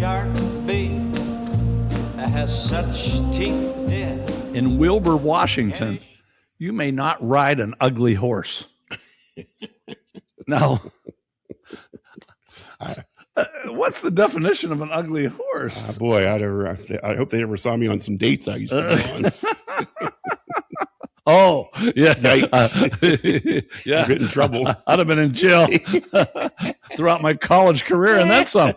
shark bait has such teeth, dear. In Wilbur, Washington, you may not ride an ugly horse. Now, what's the definition of an ugly horse? Boy, I hope they never saw me on some dates I used to go on. Oh, yeah. Yikes. Yeah. I'd get in trouble. I'd have been in jail throughout my college career and then some.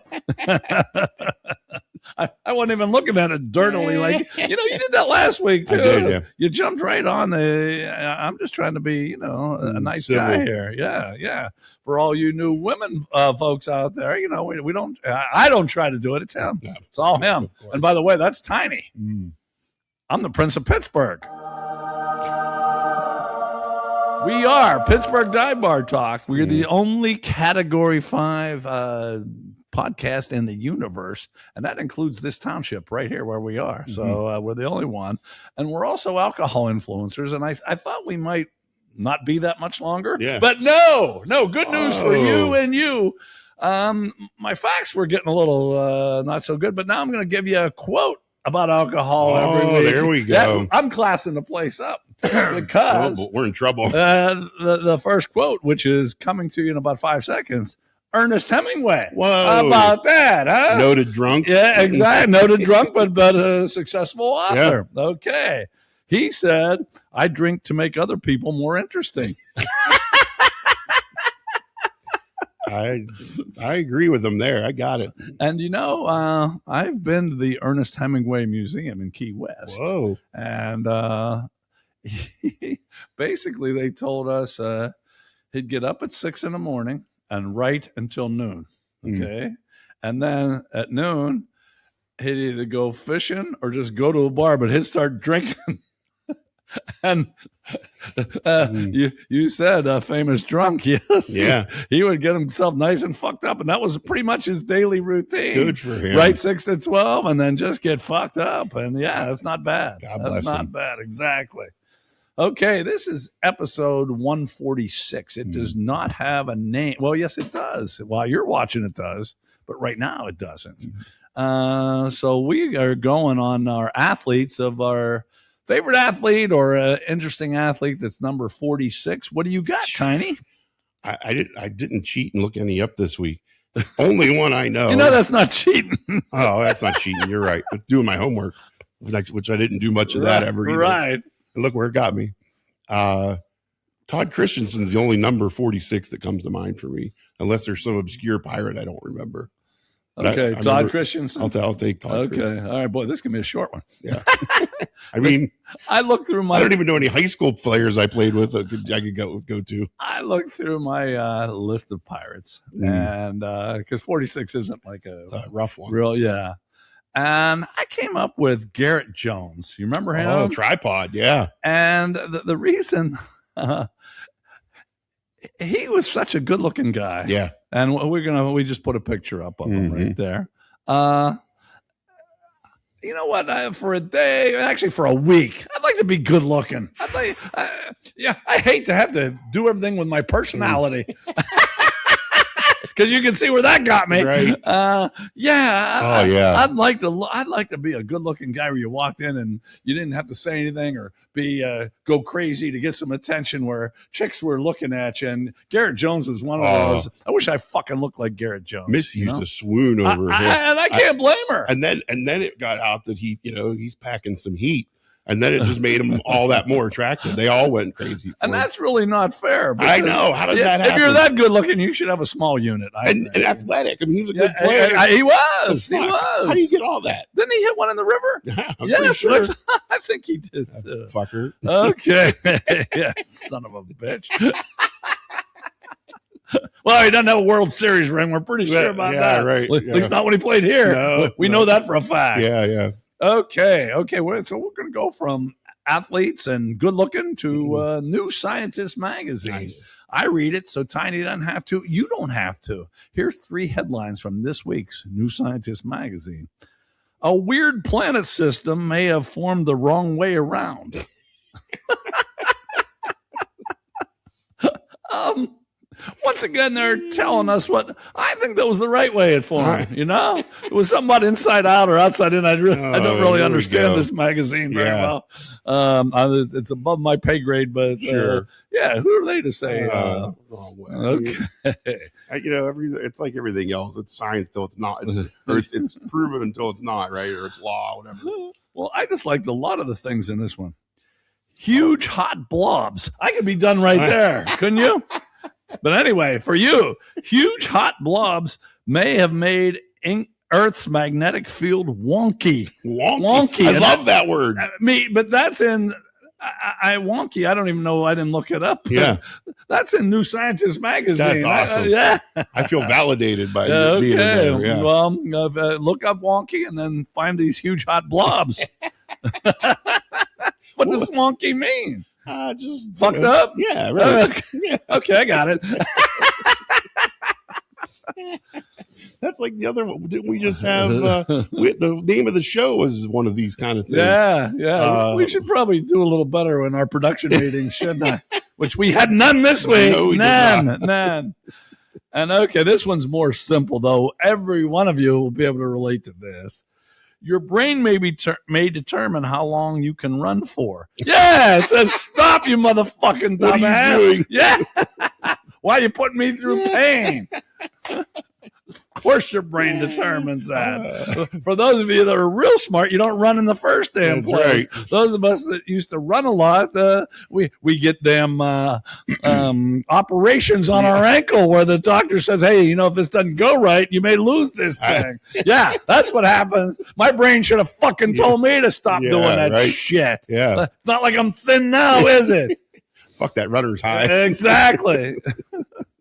I wasn't even looking at it dirtily. Like, you did that last week, too. I did, yeah. You jumped right on I'm just trying to be, a nice civil guy here. Yeah, yeah. For all you new women folks out there, we don't, I don't try to do it. It's him. Yeah. It's all him. And by the way, that's Tiny. I'm the Prince of Pittsburgh. We are Pittsburgh Dive Bar Talk. We're the only Category 5 podcast in the universe, and that includes this township right here where we are. So we're the only one. And we're also alcohol influencers, and I thought we might not be that much longer. Yeah. But no, good news for you and you. My facts were getting a little not so good, but now I'm going to give you a quote about alcohol every week. There we go. I'm classing the place up. Because we're in trouble. The first quote, which is coming to you in about 5 seconds, Earnest Hemingway. Whoa. How about that, huh? Noted drunk. Yeah, exactly. Noted drunk, but a successful author. Yeah. Okay. He said, I drink to make other people more interesting. I agree with him there. I got it. And, I've been to the Ernest Hemingway Museum in Key West. Whoa. And basically they told us he'd get up at 6 a.m. and write until noon. Okay. And then at noon, he'd either go fishing or just go to a bar, but he'd start drinking. And you said a famous drunk. Yes. Yeah. He would get himself nice and fucked up. And that was pretty much his daily routine. Good for him. Right, 6 to 12 and then just get fucked up. And yeah, that's not bad. God bless That's not him. bad. Exactly. Okay, this is episode 146. It does not have a name. Well, yes, it does. While you're watching, it does. But right now, it doesn't. So we are going on our athletes of our favorite athlete or interesting athlete that's number 46. What do you got, Tiny? I didn't cheat and look any up this week. Only one I know. That's not cheating. Oh, that's not cheating. You're right. It's doing my homework, which I didn't do much of that ever either. Right. And look where it got me. Todd Christensen's the only number 46 that comes to mind for me, unless there's some obscure pirate I don't remember. But Okay, I Todd Christensen. I'll take Todd. Okay, Christensen. all right, boy, this can be a short one. Yeah. I mean, I looked through I don't even know any high school players I played with I could go to. I looked through my list of pirates, and because 46 isn't like It's a rough one. real, yeah. And I came up with Garrett Jones. You remember him? Oh, tripod, yeah. And the reason he was such a good-looking guy. Yeah. And we just put a picture up of him right there. You know what? For a day, actually for a week, I'd like to be good looking. I hate to have to do everything with my personality. Because you can see where that got me. Right. I'd like to be a good looking guy where you walked in and you didn't have to say anything or go crazy to get some attention where chicks were looking at you. And Garrett Jones was one of those. I wish I fucking looked like Garrett Jones. Missy used to swoon over him. And I can't blame her. And then it got out that he's packing some heat. And then it just made him all that more attractive. They all went crazy. And that's really not fair. I know. How does that happen? If you're that good looking, you should have a small unit. And athletic. I mean, he was a good player. He was. He was. How do you get all that? Didn't he hit one in the river? Yeah, I'm yes, pretty sure. I think he did. Too. Fucker. Okay. Yeah, son of a bitch. Well, he doesn't have a World Series ring. We're pretty sure about that. Right. At least not when he played here. No, we know that for a fact. Yeah. Okay. So we're going to go from athletes and good looking to New Scientist magazine. Nice. I read it, so Tiny doesn't have to. You don't have to. Here's 3 headlines from this week's New Scientist magazine. A weird planet system may have formed the wrong way around. once again, they're telling us what I think that was the right way at form. You know, it was something about inside out or outside in. I don't really understand this magazine very well. It's above my pay grade, but Sure. yeah, who are they to say? Wrong way. Okay. It's like everything else. It's science till it's not. It's proven until it's not, right? Or it's law, whatever. Well, I just liked a lot of the things in this one. Huge hot blobs. I could be done right there, couldn't you? But anyway, for you, huge hot blobs may have made Earth's magnetic field wonky. Wonky. I love that word. But that's in wonky. I don't even know. I didn't look it up. Yeah, that's in New Scientist magazine. That's awesome. Yeah, I feel validated by being in there. Yeah. Well, look up wonky and then find these huge hot blobs. What does wonky mean? Just fucked up? Yeah, right. Okay, I got it. That's like the other one. Didn't we just have the name of the show was one of these kind of things? Yeah. We should probably do a little better in our production meetings, shouldn't I? Which we had none this week. No, none. And okay, this one's more simple, though. Every one of you will be able to relate to this. Your brain may determine how long you can run for. Yeah, it says, stop, you motherfucking dumbass. What are you doing? Yeah. Why are you putting me through pain? Of course your brain determines that. For those of you that are real smart, you don't run in the first damn place. Right. Those of us that used to run a lot, we get damn operations on our ankle where the doctor says, hey, you know, if this doesn't go right, you may lose this thing. Yeah, that's what happens. My brain should have fucking told me to stop doing that shit. Yeah. It's not like I'm thin now, is it? Fuck that runner's high. Exactly.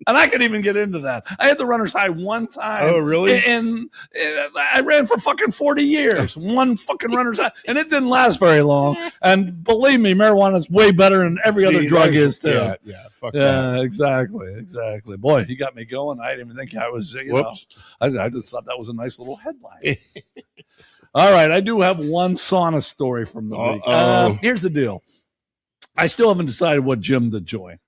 And I could even get into that. I had the runner's high one time. Oh, really? And I ran for fucking 40 years. One fucking runner's high. And it didn't last very long. And believe me, marijuana is way better than every other drug is, too. Yeah, fuck that. Exactly. Boy, you got me going. I didn't even think I was, Whoops. I just thought that was a nice little headline. All right, I do have one sauna story from the week. Here's the deal. I still haven't decided what gym to join.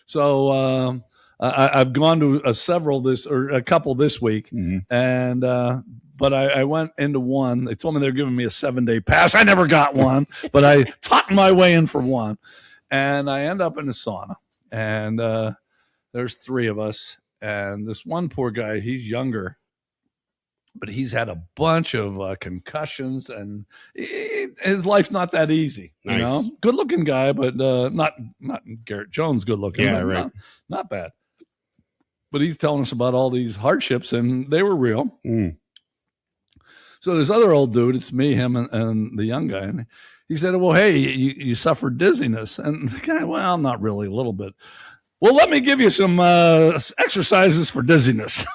So I've gone to a couple this week, and but I went into one. They told me they're giving me a 7-day pass. I never got one, but I talked my way in for one, and I end up in a sauna, and there's 3 of us, and this one poor guy, he's younger, but he's had a bunch of concussions, and his life's not that easy. Nice. You know, good looking guy, but not Garrett Jones good looking. Yeah, right. Not bad. But he's telling us about all these hardships, and they were real. So this other old dude, it's me, him, and the young guy, and he said, well, hey, you suffered dizziness. And the guy, well, not really, a little bit. Well, let me give you some exercises for dizziness.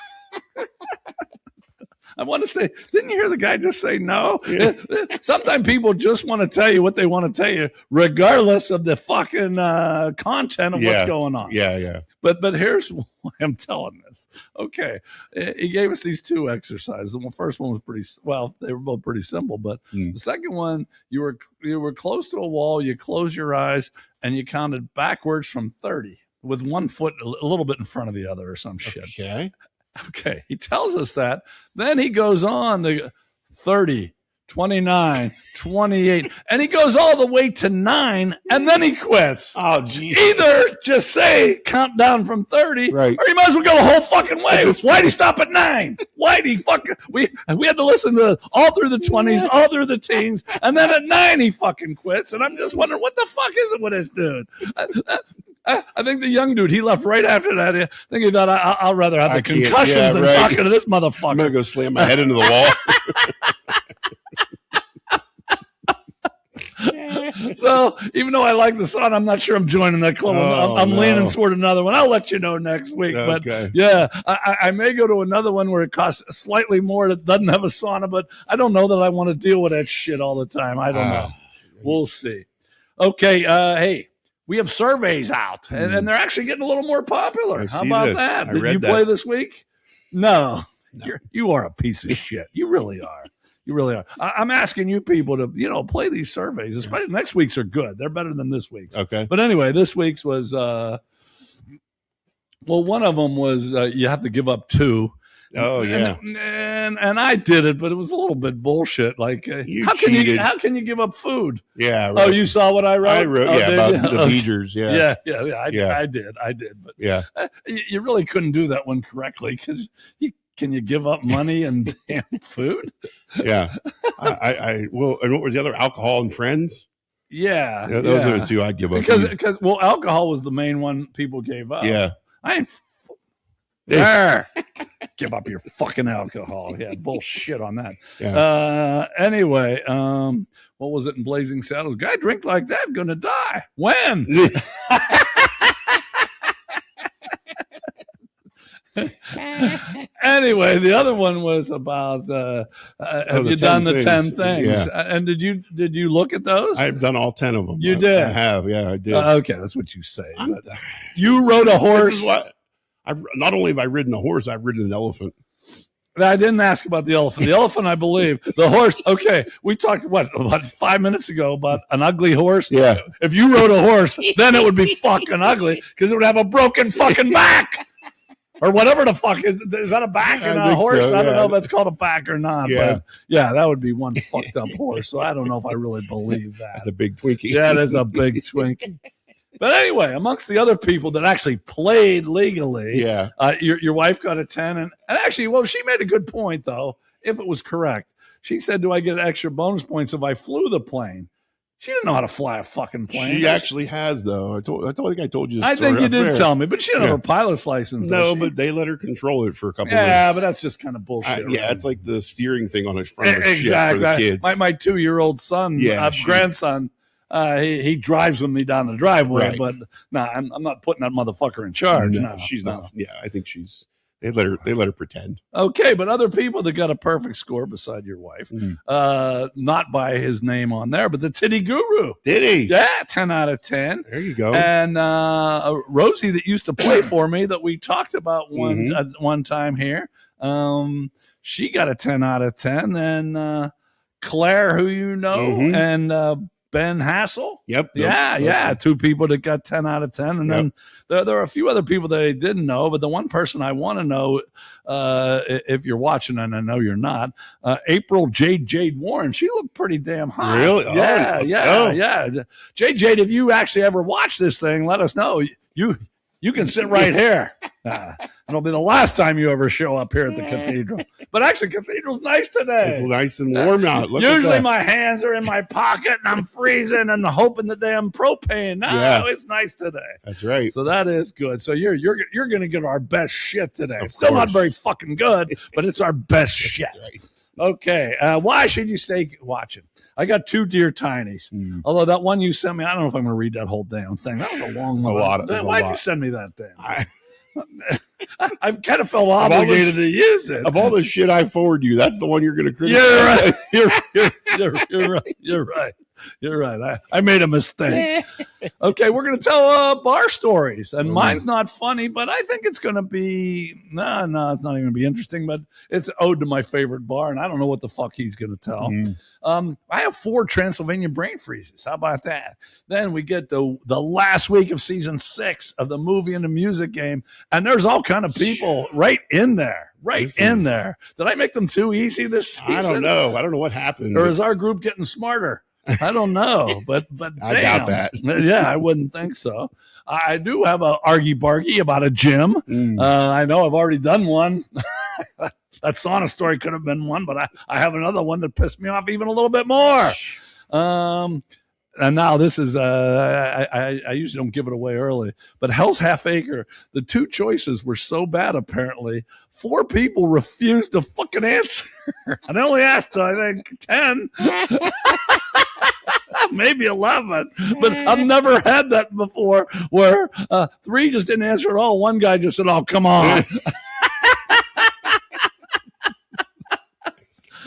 I want to say, didn't you hear the guy just say no? Yeah. Sometimes people just want to tell you what they want to tell you, regardless of the fucking content of what's going on. Yeah. But here's why I'm telling this. Okay, he gave us these 2 exercises. The first one was they were both pretty simple. But the second one, you were close to a wall, you closed your eyes, and you counted backwards from 30 with one foot a little bit in front of the other or some shit. Okay, he tells us that. Then he goes on to 30, 29, 28, and he goes all the way to 9, and then he quits. Oh, geez. Either just say, count down from 30, right, or you might as well go the whole fucking way. Why'd he stop at 9? Why'd he fucking... We had to listen to all through the 20s, all through the teens, and then at 9 he fucking quits, and I'm just wondering, what the fuck is it with this dude? I think the young dude, he left right after that. I think he thought, I'll rather have the concussions than talking to this motherfucker. I'm going to go slam my head into the wall. So even though I like the sauna, I'm not sure I'm joining that club. I'm leaning toward another one. I'll let you know next week. Okay. But yeah, I may go to another one where it costs slightly more that doesn't have a sauna, but I don't know that I want to deal with that shit all the time. I don't know. We'll see. Okay. Hey, we have surveys out, and they're actually getting a little more popular. How about that? Did you play this week? No. You are a piece of shit. You really are. You really are. I'm asking you people to, play these surveys. Especially next week's are good. They're better than this week's. Okay. But anyway, this week's was Well, one of them was you have to give up 2. Oh yeah, and I did it, but it was a little bit bullshit. Like, You how cheated. can you give up food? yeah. Oh, you saw what I wrote? I wrote Oh, yeah did about you? the Okay. Beegers. Yeah, Yeah. I did. But yeah. you really couldn't do that one correctly because can you give up money and damn food? Yeah. I well, and what was the other? Alcohol and friends. Yeah, Those are the 2 I'd give up. because alcohol was the main one people gave up. Yeah. I ain't. There. Give up your fucking alcohol. Yeah, bullshit on that. Yeah. Anyway, what was it in Blazing Saddles? Guy drink like that, gonna die. When? Anyway, the other one was about have you done the 10 things? Yeah. And did you look at those? I've done all 10 of them. You did? I have. Yeah, I did. Okay, that's what you say. But you rode a horse. This is what I've not only have I ridden a horse, I've ridden an elephant. I didn't ask about the elephant. The elephant, I believe. The horse. Okay, we talked about 5 minutes ago about an ugly horse. Yeah. If you rode a horse, then it would be fucking ugly because it would have a broken fucking back. Or whatever the fuck is that a back in a horse? So, I don't yeah. know if that's called a back or not. Yeah. But yeah, that would be one fucked up horse. So I don't know if I really believe that. That's a big Twinkie. Yeah, it is a big Twinkie. But anyway, amongst the other people that actually played legally, Yeah. Your wife got a 10. And actually, well, she made a good point, though, if it was correct. She said, do I get extra bonus points if I flew the plane? She didn't know how to fly a fucking plane. She actually has, though. I think I told you this I story think you up did there. tell me, but she didn't have Yeah. her pilot's license. No, did she? but they let her control it for a couple Yeah, weeks. but that's just kind of bullshit. Yeah, it's like the steering thing on a front of a ship Exactly. for the kids. My 2-year-old son, Yeah, grandson, he drives with me down the driveway, Right. but no, I'm not putting that motherfucker in charge. No, she's not. Yeah, I think they let her pretend. Okay, but other people that got a perfect score beside your wife, not by his name on there, but the Titty Guru. Did he? Yeah, 10 out of 10. There you go. And Rosie that used to play for me that we talked about one time here, she got a 10 out of 10. Then Claire, who you know, and Ben Hassel. Yep. Yeah. 2 people that got 10 out of 10. And then there are a few other people that I didn't know, but the one person I want to know, if you're watching, and I know you're not, April Jade Warren, she looked pretty damn hot. Really? Oh, Yeah. let's go. Jade, if you actually ever watch this thing, let us know. You can sit right here. It'll be the last time you ever show up here at the cathedral. But actually, cathedral's nice today. It's nice and warm out. Look at Usually that. my hands are in my pocket and I'm freezing and hoping the damn propane. No, it's nice today. That's right. So that is good. So you're going to get our best shit today. Of Still not course. very fucking good, but it's our best shit. That's right. Okay. Why should you stay watching? I got 2 dear tinies. Although that one you sent me, I don't know if I'm going to read that whole damn thing. That was a long one. Why'd you send me that thing? I kind of felt obligated to use it. Of all the shit I forward you, that's the one you're going to criticize. You're right. You're right. I made a mistake. Okay, we're going to tell bar stories. And mine's not funny, but I think it's going to be, no, it's not even going to be interesting, but it's ode to my favorite bar, and I don't know what the fuck he's going to tell. I have 4 Transylvanian brain freezes. How about that? Then we get the last week of season 6 of the movie and the music game, and there's all kind of people right in there. Did I make them too easy this season? I don't know. I don't know what happened. Or is our group getting smarter? I don't know, but I doubt that. Yeah, I wouldn't think so. I do have a Argy Bargy about a gym. I know I've already done one. That sauna story could have been one, but I have another one that pissed me off even a little bit more. And now this is, I usually don't give it away early, but Hell's Half Acre, the 2 choices were so bad, apparently. 4 people refused to fucking answer. And I only asked, I think, 10. Maybe 11. But I've never had that before where 3 just didn't answer at all. One guy just said, oh, come on.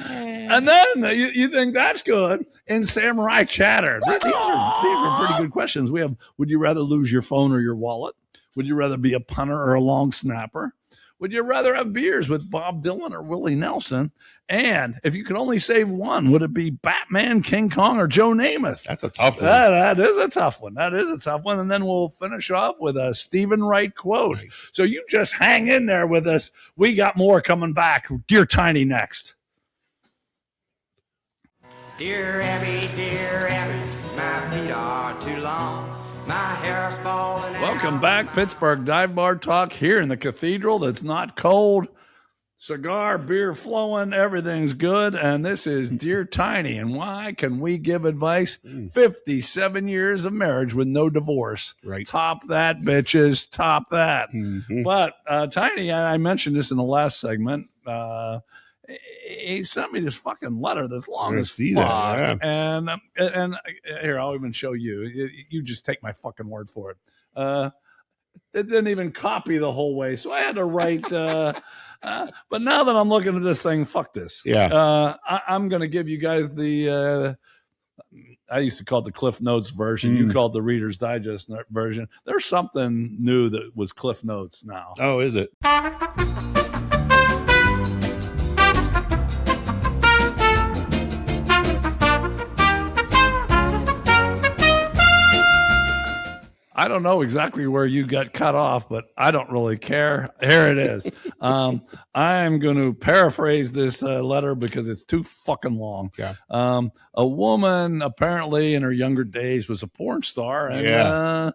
And then you think that's good in Samurai Chatter. These are pretty good questions. We have, would you rather lose your phone or your wallet? Would you rather be a punter or a long snapper? Would you rather have beers with Bob Dylan or Willie Nelson? And if you could only save one, would it be Batman, King Kong, or Joe Namath? That's a tough one. That is a tough one. That is a tough one. And then we'll finish off with a Stephen Wright quote. Nice. So you just hang in there with us. We got more coming back. Dear Tiny next. Dear Abby, my feet are too long. My hair's falling out. Welcome back, Pittsburgh Dive Bar Talk here in the cathedral that's not cold. Cigar, beer flowing, everything's good. And this is Dear Tiny. And why can we give advice? 57 years of marriage with no divorce. Right. Top that, bitches. Top that. Mhm. But Tiny, I mentioned this in the last segment. He sent me this fucking letter that's long I as see fuck. that, And here, I'll even show you. You just take my fucking word for it. It didn't even copy the whole way, so I had to write. But now that I'm looking at this thing, fuck this. Yeah. I'm going to give you guys the. I used to call it the Cliff Notes version. You called the Reader's Digest version. There's something new that was Cliff Notes now. Oh, is it? I don't know exactly where you got cut off, but I don't really care. Here it is. I'm going to paraphrase this letter because it's too fucking long. Yeah. A woman apparently in her younger days was a porn star, and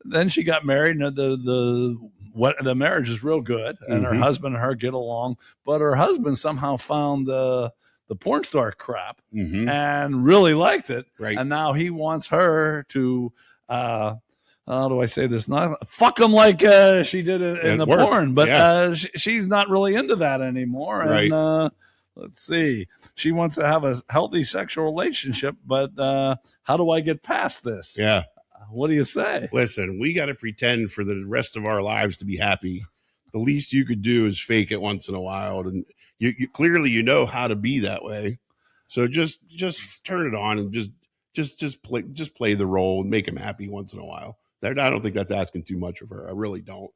then she got married, and the marriage is real good, and her husband and her get along, but her husband somehow found the porn star crap and really liked it, Right. and now he wants her to. How do I say this? Not fuck them like she did it in the work. porn, but she's not really into that anymore. Right. And let's see, she wants to have a healthy sexual relationship, but how do I get past this? Yeah. What do you say? Listen, we got to pretend for the rest of our lives to be happy. The least you could do is fake it once in a while, and you clearly you know how to be that way. So just turn it on and just play the role and make him happy once in a while. I don't think that's asking too much of her. I really don't.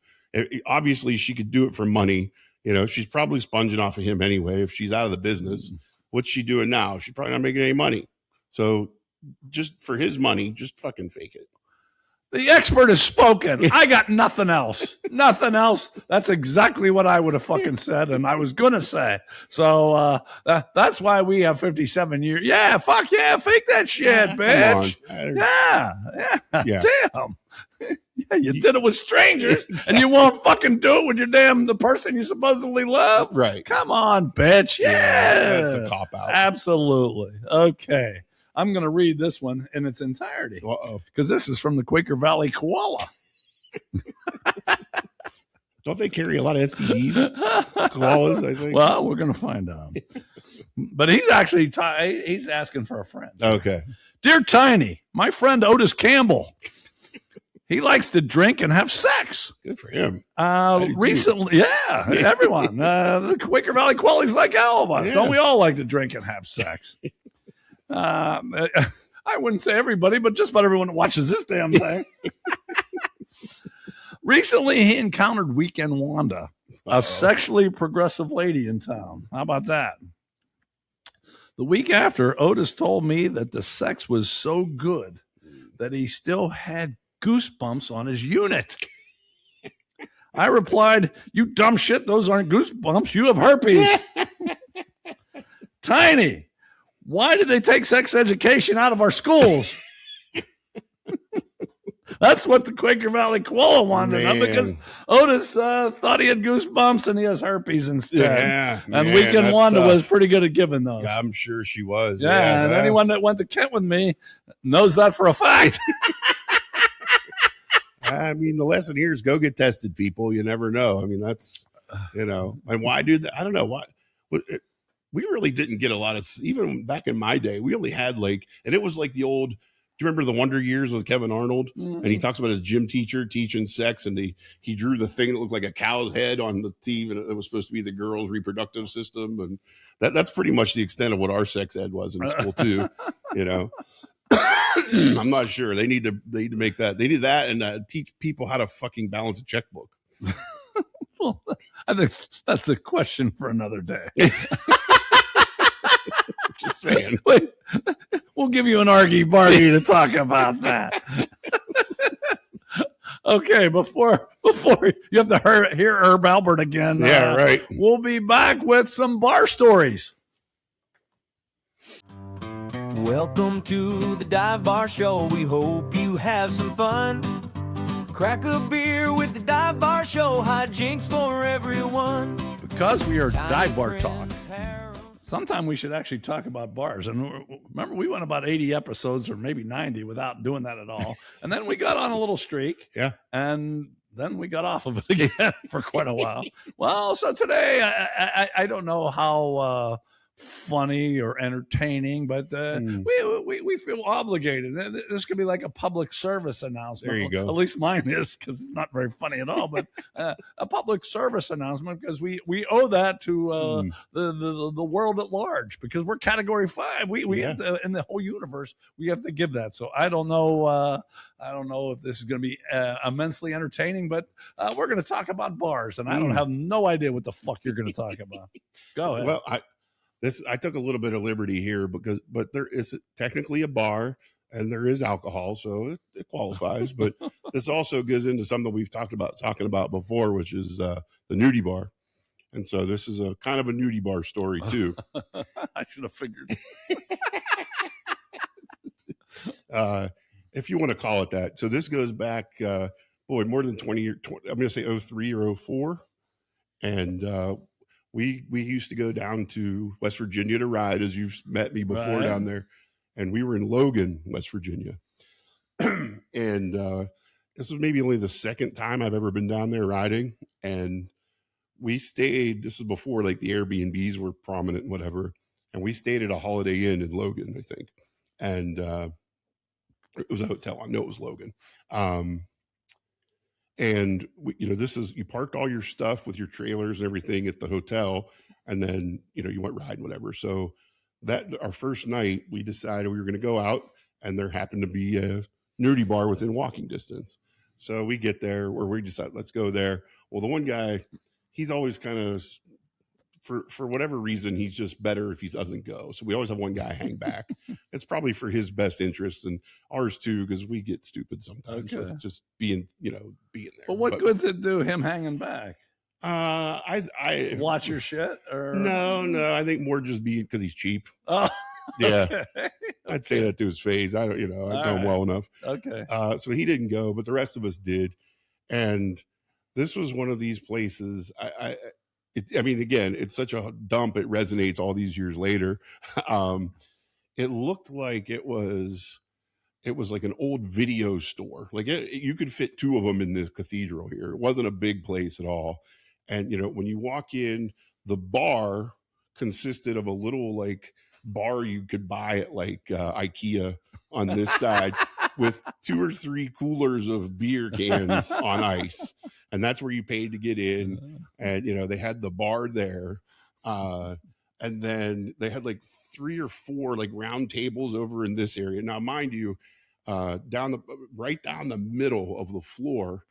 Obviously, she could do it for money. You know, she's probably sponging off of him anyway. If she's out of the business, what's she doing now? She's probably not making any money. So just for his money, just fucking fake it. The expert has spoken. I got nothing else. Nothing else. That's exactly what I would have fucking said, and I was going to say. So that's why we have 57 years. Yeah, fuck yeah, fake that shit, bitch. Yeah. Damn. Yeah, you did it with strangers, and you won't fucking do it with the person you supposedly love. Right. Come on, bitch. Yeah. That's a cop-out. Absolutely. Okay. I'm going to read this one in its entirety because this is from the Quaker Valley Koala. Don't they carry a lot of STDs? Koalas, I think. Well, we're going to find out. But he's actually he's asking for a friend. Okay. Dear Tiny, my friend Otis Campbell. He likes to drink and have sex. Good for him. Recently, everyone. The Quaker Valley Koala's like all of us. Yeah. Don't we all like to drink and have sex? I wouldn't say everybody, but just about everyone that watches this damn thing. Recently, he encountered Weekend Wanda, a sexually progressive lady in town. How about that? The week after, Otis told me that the sex was so good that he still had goosebumps on his unit. I replied, "You dumb shit, those aren't goosebumps. You have herpes." Tiny, why did they take sex education out of our schools? That's what the Quaker Valley Koala wanted to know, because Otis thought he had goosebumps and he has herpes instead. Yeah, and Weekend Wanda was pretty good at giving those. I'm sure she was. Yeah, and anyone that went to Kent with me knows that for a fact. I mean, the lesson here is go get tested, people. You never know. I mean, that's, and why do that? I don't know why. We really didn't get a lot of, even back in my day, we only had and it was like the old, do you remember the Wonder Years with Kevin Arnold? Mm-hmm. And he talks about his gym teacher teaching sex, and he drew the thing that looked like a cow's head on the TV, and it was supposed to be the girl's reproductive system. And that's pretty much the extent of what our sex ed was in school too, I'm not sure. They need to make that. They need that and teach people how to fucking balance a checkbook. Well, I think that's a question for another day. Just saying. Wait, we'll give you an Argy Bargy to talk about that. Okay, before you have to hear Herb Albert again. Yeah, right. We'll be back with some bar stories. Welcome to the Dive Bar Show. We hope you have some fun. Crack a beer with the Dive Bar Show. Hijinks for everyone. Because we are Dive Bar Talk, sometime we should actually talk about bars. And remember, we went about 80 episodes or maybe 90 without doing that at all. And then we got on a little streak. Yeah. And then we got off of it again for quite a while. Well, so today, I don't know how funny or entertaining, but we feel obligated. This could be like a public service announcement. There you go. At least mine is, because it's not very funny at all. But a public service announcement, because we owe that to the world at large, because we're Category 5. We have to, in the whole universe, we have to give that. So I don't know if this is going to be immensely entertaining, but we're going to talk about bars, and I don't have no idea what the fuck you're going to talk about. Go ahead. Well, I took a little bit of liberty here but there is technically a bar and there is alcohol, so it qualifies. But this also goes into something we've talking about before, which is the nudie bar. And so this is a kind of a nudie bar story too. I should have figured. If you want to call it that. So this goes back, more than 20 years. I'm going to say 03 or 04. And we used to go down to West Virginia to ride, as you've met me before down there. And we were in Logan, West Virginia. And this was maybe only the second time I've ever been down there riding. And we stayed, this was before like the Airbnbs were prominent and whatever. And we stayed at a Holiday Inn in Logan, I think. And it was a hotel. I know it was Logan. And you parked all your stuff with your trailers and everything at the hotel, and then you went riding, whatever. So that our first night, we decided we were going to go out, and there happened to be a nudie bar within walking distance. So we get there, where we decide let's go there. Well, the one guy, he's always kind of, for whatever reason, he's just better if he doesn't go. So we always have one guy hang back. It's probably for his best interest and ours too, because we get stupid sometimes with just being there. But what good's it do him hanging back? I watch your shit, or no. I think more just because he's cheap. Oh, yeah. Okay. I'd say that to his face. I don't, I know him well enough. Okay. So he didn't go, but the rest of us did, and this was one of these places. Again, it's such a dump. It resonates all these years later. It looked like it was like an old video store. Like you could fit two of them in this cathedral here. It wasn't a big place at all. And, when you walk in, the bar consisted of a little like bar you could buy at like IKEA on this side with 2 or 3 coolers of beer cans on ice. And that's where you paid to get in. And, they had the bar there. And then they had like 3 or 4 like round tables over in this area. Now, mind you, right down the middle of the floor,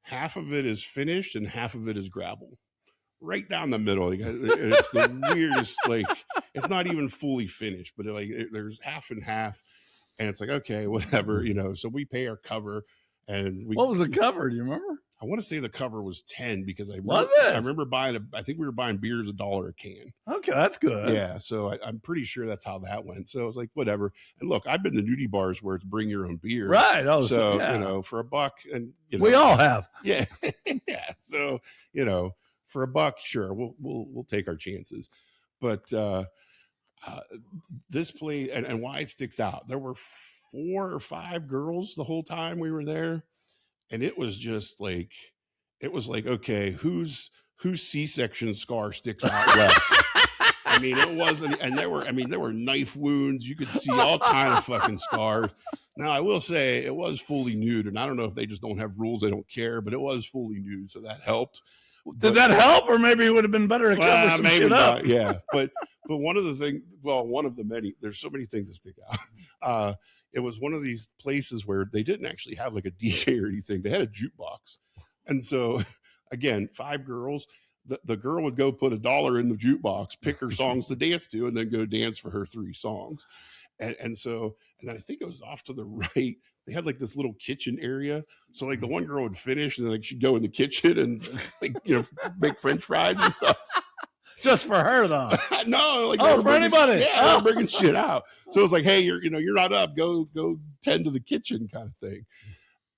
half of it is finished and half of it is gravel. Right down the middle. It's the weirdest, like, it's not even fully finished, but there's half and half. And it's like, okay, whatever, so we pay our cover. And what was the cover? Do you remember? I want to say the cover was 10 because I remember buying I think we were buying beers $1 a can. Okay, that's good. Yeah, so I'm pretty sure that's how that went. So I was like, whatever. And look, I've been to nudie bars where it's bring your own beer. Right. Oh, so for $1, and we all have. Yeah, yeah. So for $1, sure, we'll take our chances. But this place and why it sticks out, there were 4 or 5 girls the whole time we were there. And it was just like, okay, whose C-section scar sticks out less? It wasn't, and there were knife wounds. You could see all kind of fucking scars. Now, I will say it was fully nude, and I don't know if they just don't have rules, they don't care, but it was fully nude, so that helped. Did that help, or maybe it would have been better to cover some shit up? Yeah, but one of the things, one of the many, there's so many things that stick out. It was one of these places where they didn't actually have like a DJ or anything. They had a jukebox. And so again, 5 girls. The girl would go put $1 in the jukebox, pick her songs to dance to, and then go dance for her 3 songs. And then I think it was off to the right. They had like this little kitchen area. So like the one girl would finish and then like she'd go in the kitchen and like, make French fries and stuff. Just for her though. No, like for anybody. Yeah, they're bringing shit out. So it's like, hey, you're not up. Go tend to the kitchen kind of thing.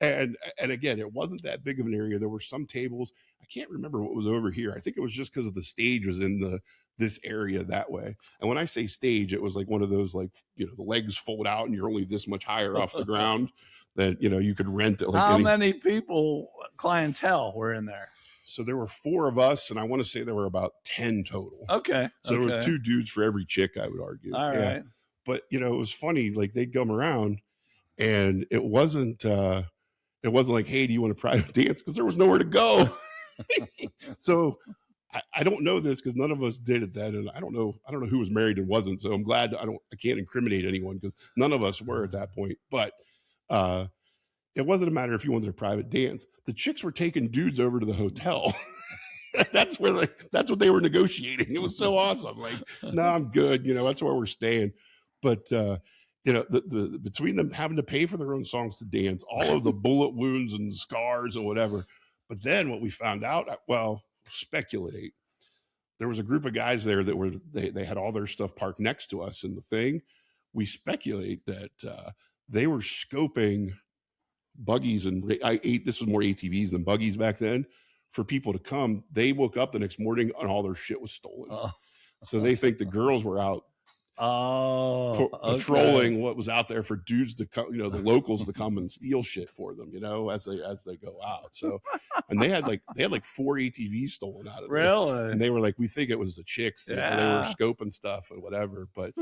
And again, it wasn't that big of an area. There were some tables. I can't remember what was over here. I think it was just because of the stage was in this area that way. And when I say stage, it was like one of those, like, the legs fold out and you're only this much higher off the ground that, you could rent it. Like how many people, clientele, were in there? So there were 4 of us, and I want to say there were about 10 total. Okay. So there was 2 dudes for every chick, I would argue. All right. Yeah. But, it was funny. Like, they'd come around, and it wasn't like, hey, do you want a private dance? Because there was nowhere to go. So I don't know this because none of us did it then, and I don't know who was married and wasn't. So I'm glad I can't incriminate anyone because none of us were at that point. But it wasn't a matter if you wanted a private dance. The chicks were taking dudes over to the hotel. That's what they were negotiating. It was so awesome. Like, no, I'm good. That's where we're staying. But the between them having to pay for their own songs to dance, all of the bullet wounds and scars and whatever. But then what we found out, speculate. There was a group of guys there that they had all their stuff parked next to us in the thing. We speculate that they were scoping buggies, and this was more ATVs than buggies back then, for people to come. They woke up the next morning and all their shit was stolen. So they think the girls were out patrolling what was out there for dudes to come, the locals to come and steal shit for them, as they go out. So, and they had like 4 ATVs stolen out of really, and they were like, we think it was the chicks. They were scoping stuff and whatever. But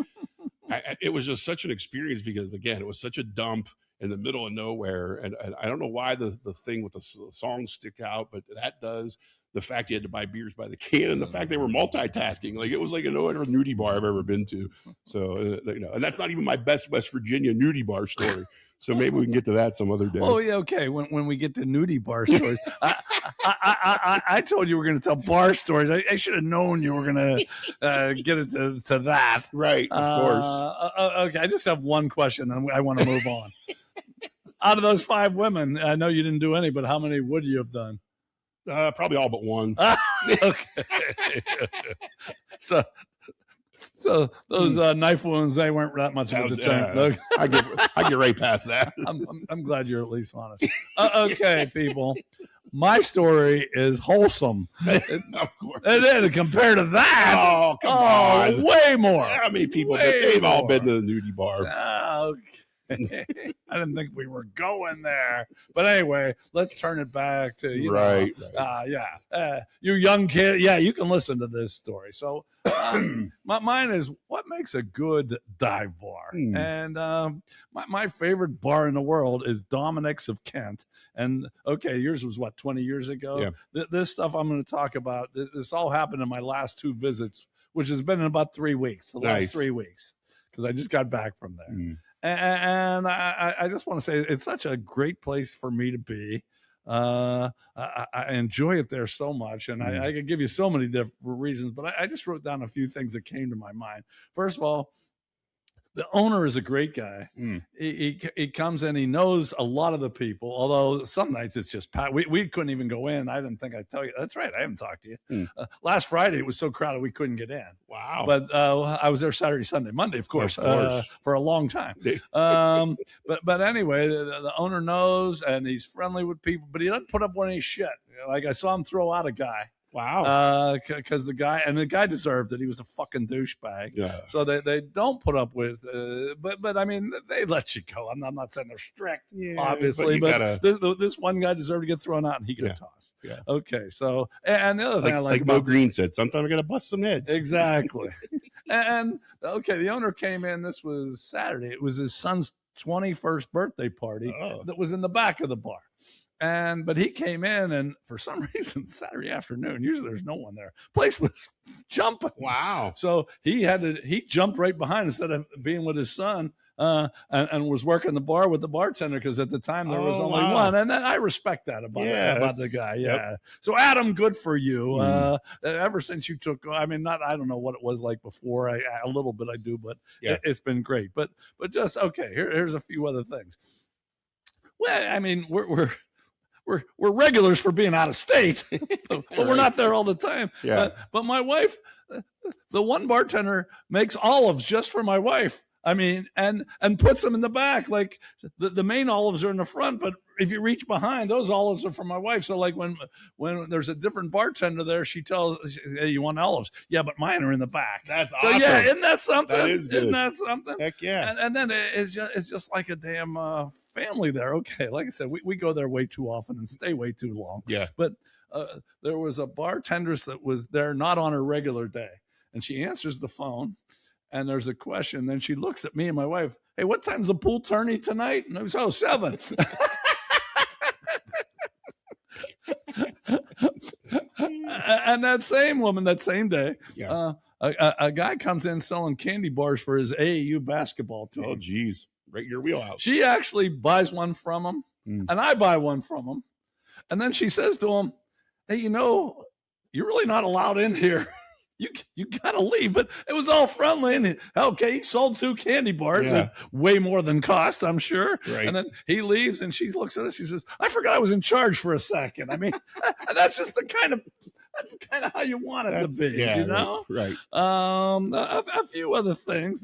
it was just such an experience because, again, it was such a dump in the middle of nowhere, and I don't know why the thing with the songs stick out, but that does. The fact you had to buy beers by the can, and the fact they were multitasking, like it was like no other nudie bar I've ever been to. So and that's not even my best West Virginia nudie bar story. So maybe we can get to that some other day. Oh yeah, okay. When we get to nudie bar stories, I told you we're going to tell bar stories. I should have known you were going to get it to that. Right, of course. Okay, I just have one question, and I want to move on. Out of those 5 women, I know you didn't do any, but how many would you have done? Probably all but one. Okay. So those knife wounds, they weren't that much of a deterrent. I get right past that. I'm glad you're at least honest. Okay, people. My story is wholesome. Of course. And then compared to that, oh, come on. Way more. How many people? They've all been to the nudie bar. Okay. I didn't think we were going there, but anyway, let's turn it back to you young kid. Yeah, you can listen to this story. So mine is what makes a good dive bar, and my favorite bar in the world is Dominic's of Kent. And okay, yours was what, 20 years ago. Yeah. This stuff I'm going to talk about. This all happened in my last 2 visits, which has been in about 3 weeks. Last 3 weeks, because I just got back from there. And I just want to say it's such a great place for me to be. I enjoy it there so much, and I could give you so many different reasons, but I just wrote down a few things that came to my mind. First of all, the owner is a great guy. He comes in, he knows a lot of the people, although some nights it's just packed. We couldn't even go in. I didn't think I'd tell you. That's right, I haven't talked to you. Last Friday, it was so crowded we couldn't get in. Wow. But I was there Saturday, Sunday, Monday, of course. For a long time. But anyway, the owner knows, and he's friendly with people, but he doesn't put up with any shit. Like I saw him throw out a guy. Wow. Because the guy deserved it. He was a fucking douchebag. Yeah. So they don't put up with, but I mean, they let you go. I'm not saying they're strict, obviously, but this one guy deserved to get thrown out, and he got tossed. Yeah. Okay. So, and the other thing I like about Mo Green said, sometimes I got to bust some heads. Exactly. And okay, the owner came in. This was Saturday. It was his son's 21st birthday party that was in the back of the bar. But he came in, and for some reason, Saturday afternoon, usually there's no one there. Place was jumping. Wow. So he jumped right behind instead of being with his son. and was working the bar with the bartender because at the time there was only one. And I respect that about the guy. Yeah. Yep. So Adam, good for you. Ever since you took, I mean, I don't know what it was like before. A little bit I do, but it's been great. But just okay. Here's a few other things. Well, I mean, we're regulars for being out of state, but we're not there all the time. Yeah. But my wife, the one bartender makes olives just for my wife. I mean, and puts them in the back. Like the main olives are in the front, but if you reach behind, those olives are for my wife. So like when there's a different bartender there, she tells, hey, you want olives? Yeah, but mine are in the back. That's so awesome. Yeah, isn't that something? That is good. Isn't that something? Heck yeah. And then it's just like a damn family there. Okay, like I said, we go there way too often and stay way too long. Yeah. But there was a bartender that was there not on her regular day, and she answers the phone. And there's a question. Then she looks at me and my wife. Hey, what time's the pool tourney tonight? And I was, 7. And that same woman, that same day, a guy comes in selling candy bars for his AAU basketball team. Oh, geez. Right your wheelhouse. She actually buys one from him, and I buy one from him. And then she says to him, hey, you're really not allowed in here. You gotta leave. But it was all friendly, and okay, he sold 2 candy bars at way more than cost, I'm sure. Right. And then he leaves, and she looks at us. She says, "I forgot I was in charge for a second." I mean, that's just that's kind of how you want it to be, Right. A few other things.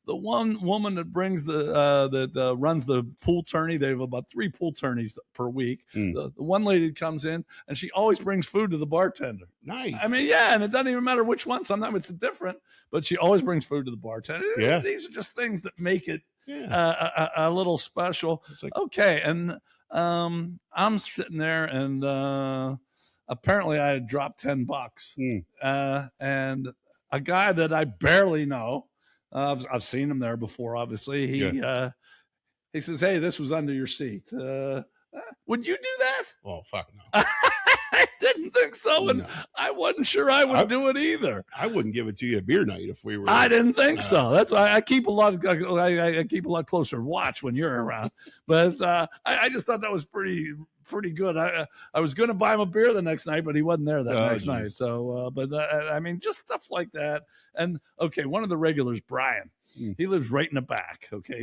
The one woman that brings that runs the pool tourney. They have about 3 pool tourneys per week. The one lady comes in and she always brings food to the bartender. Nice. I mean, and it doesn't even matter which one. Sometimes it's different, but she always brings food to the bartender. Yeah. These are just things that make it a little special. It's like, okay, and I'm sitting there and apparently I had dropped $10, and a guy that I barely know. I've seen him there before. Obviously, he says, "Hey, this was under your seat. Would you do that?" Oh, fuck no. I didn't think so, and I wasn't sure I would do it either. I wouldn't give it to you at beer night if we were. I didn't think so. That's why I keep a lot. I keep a lot closer watch when you're around. But I just thought that was pretty good. I was going to buy him a beer the next night, but he wasn't there that next night. So, I mean, just stuff like that. And okay, one of the regulars, Brian, he lives right in the back. Okay,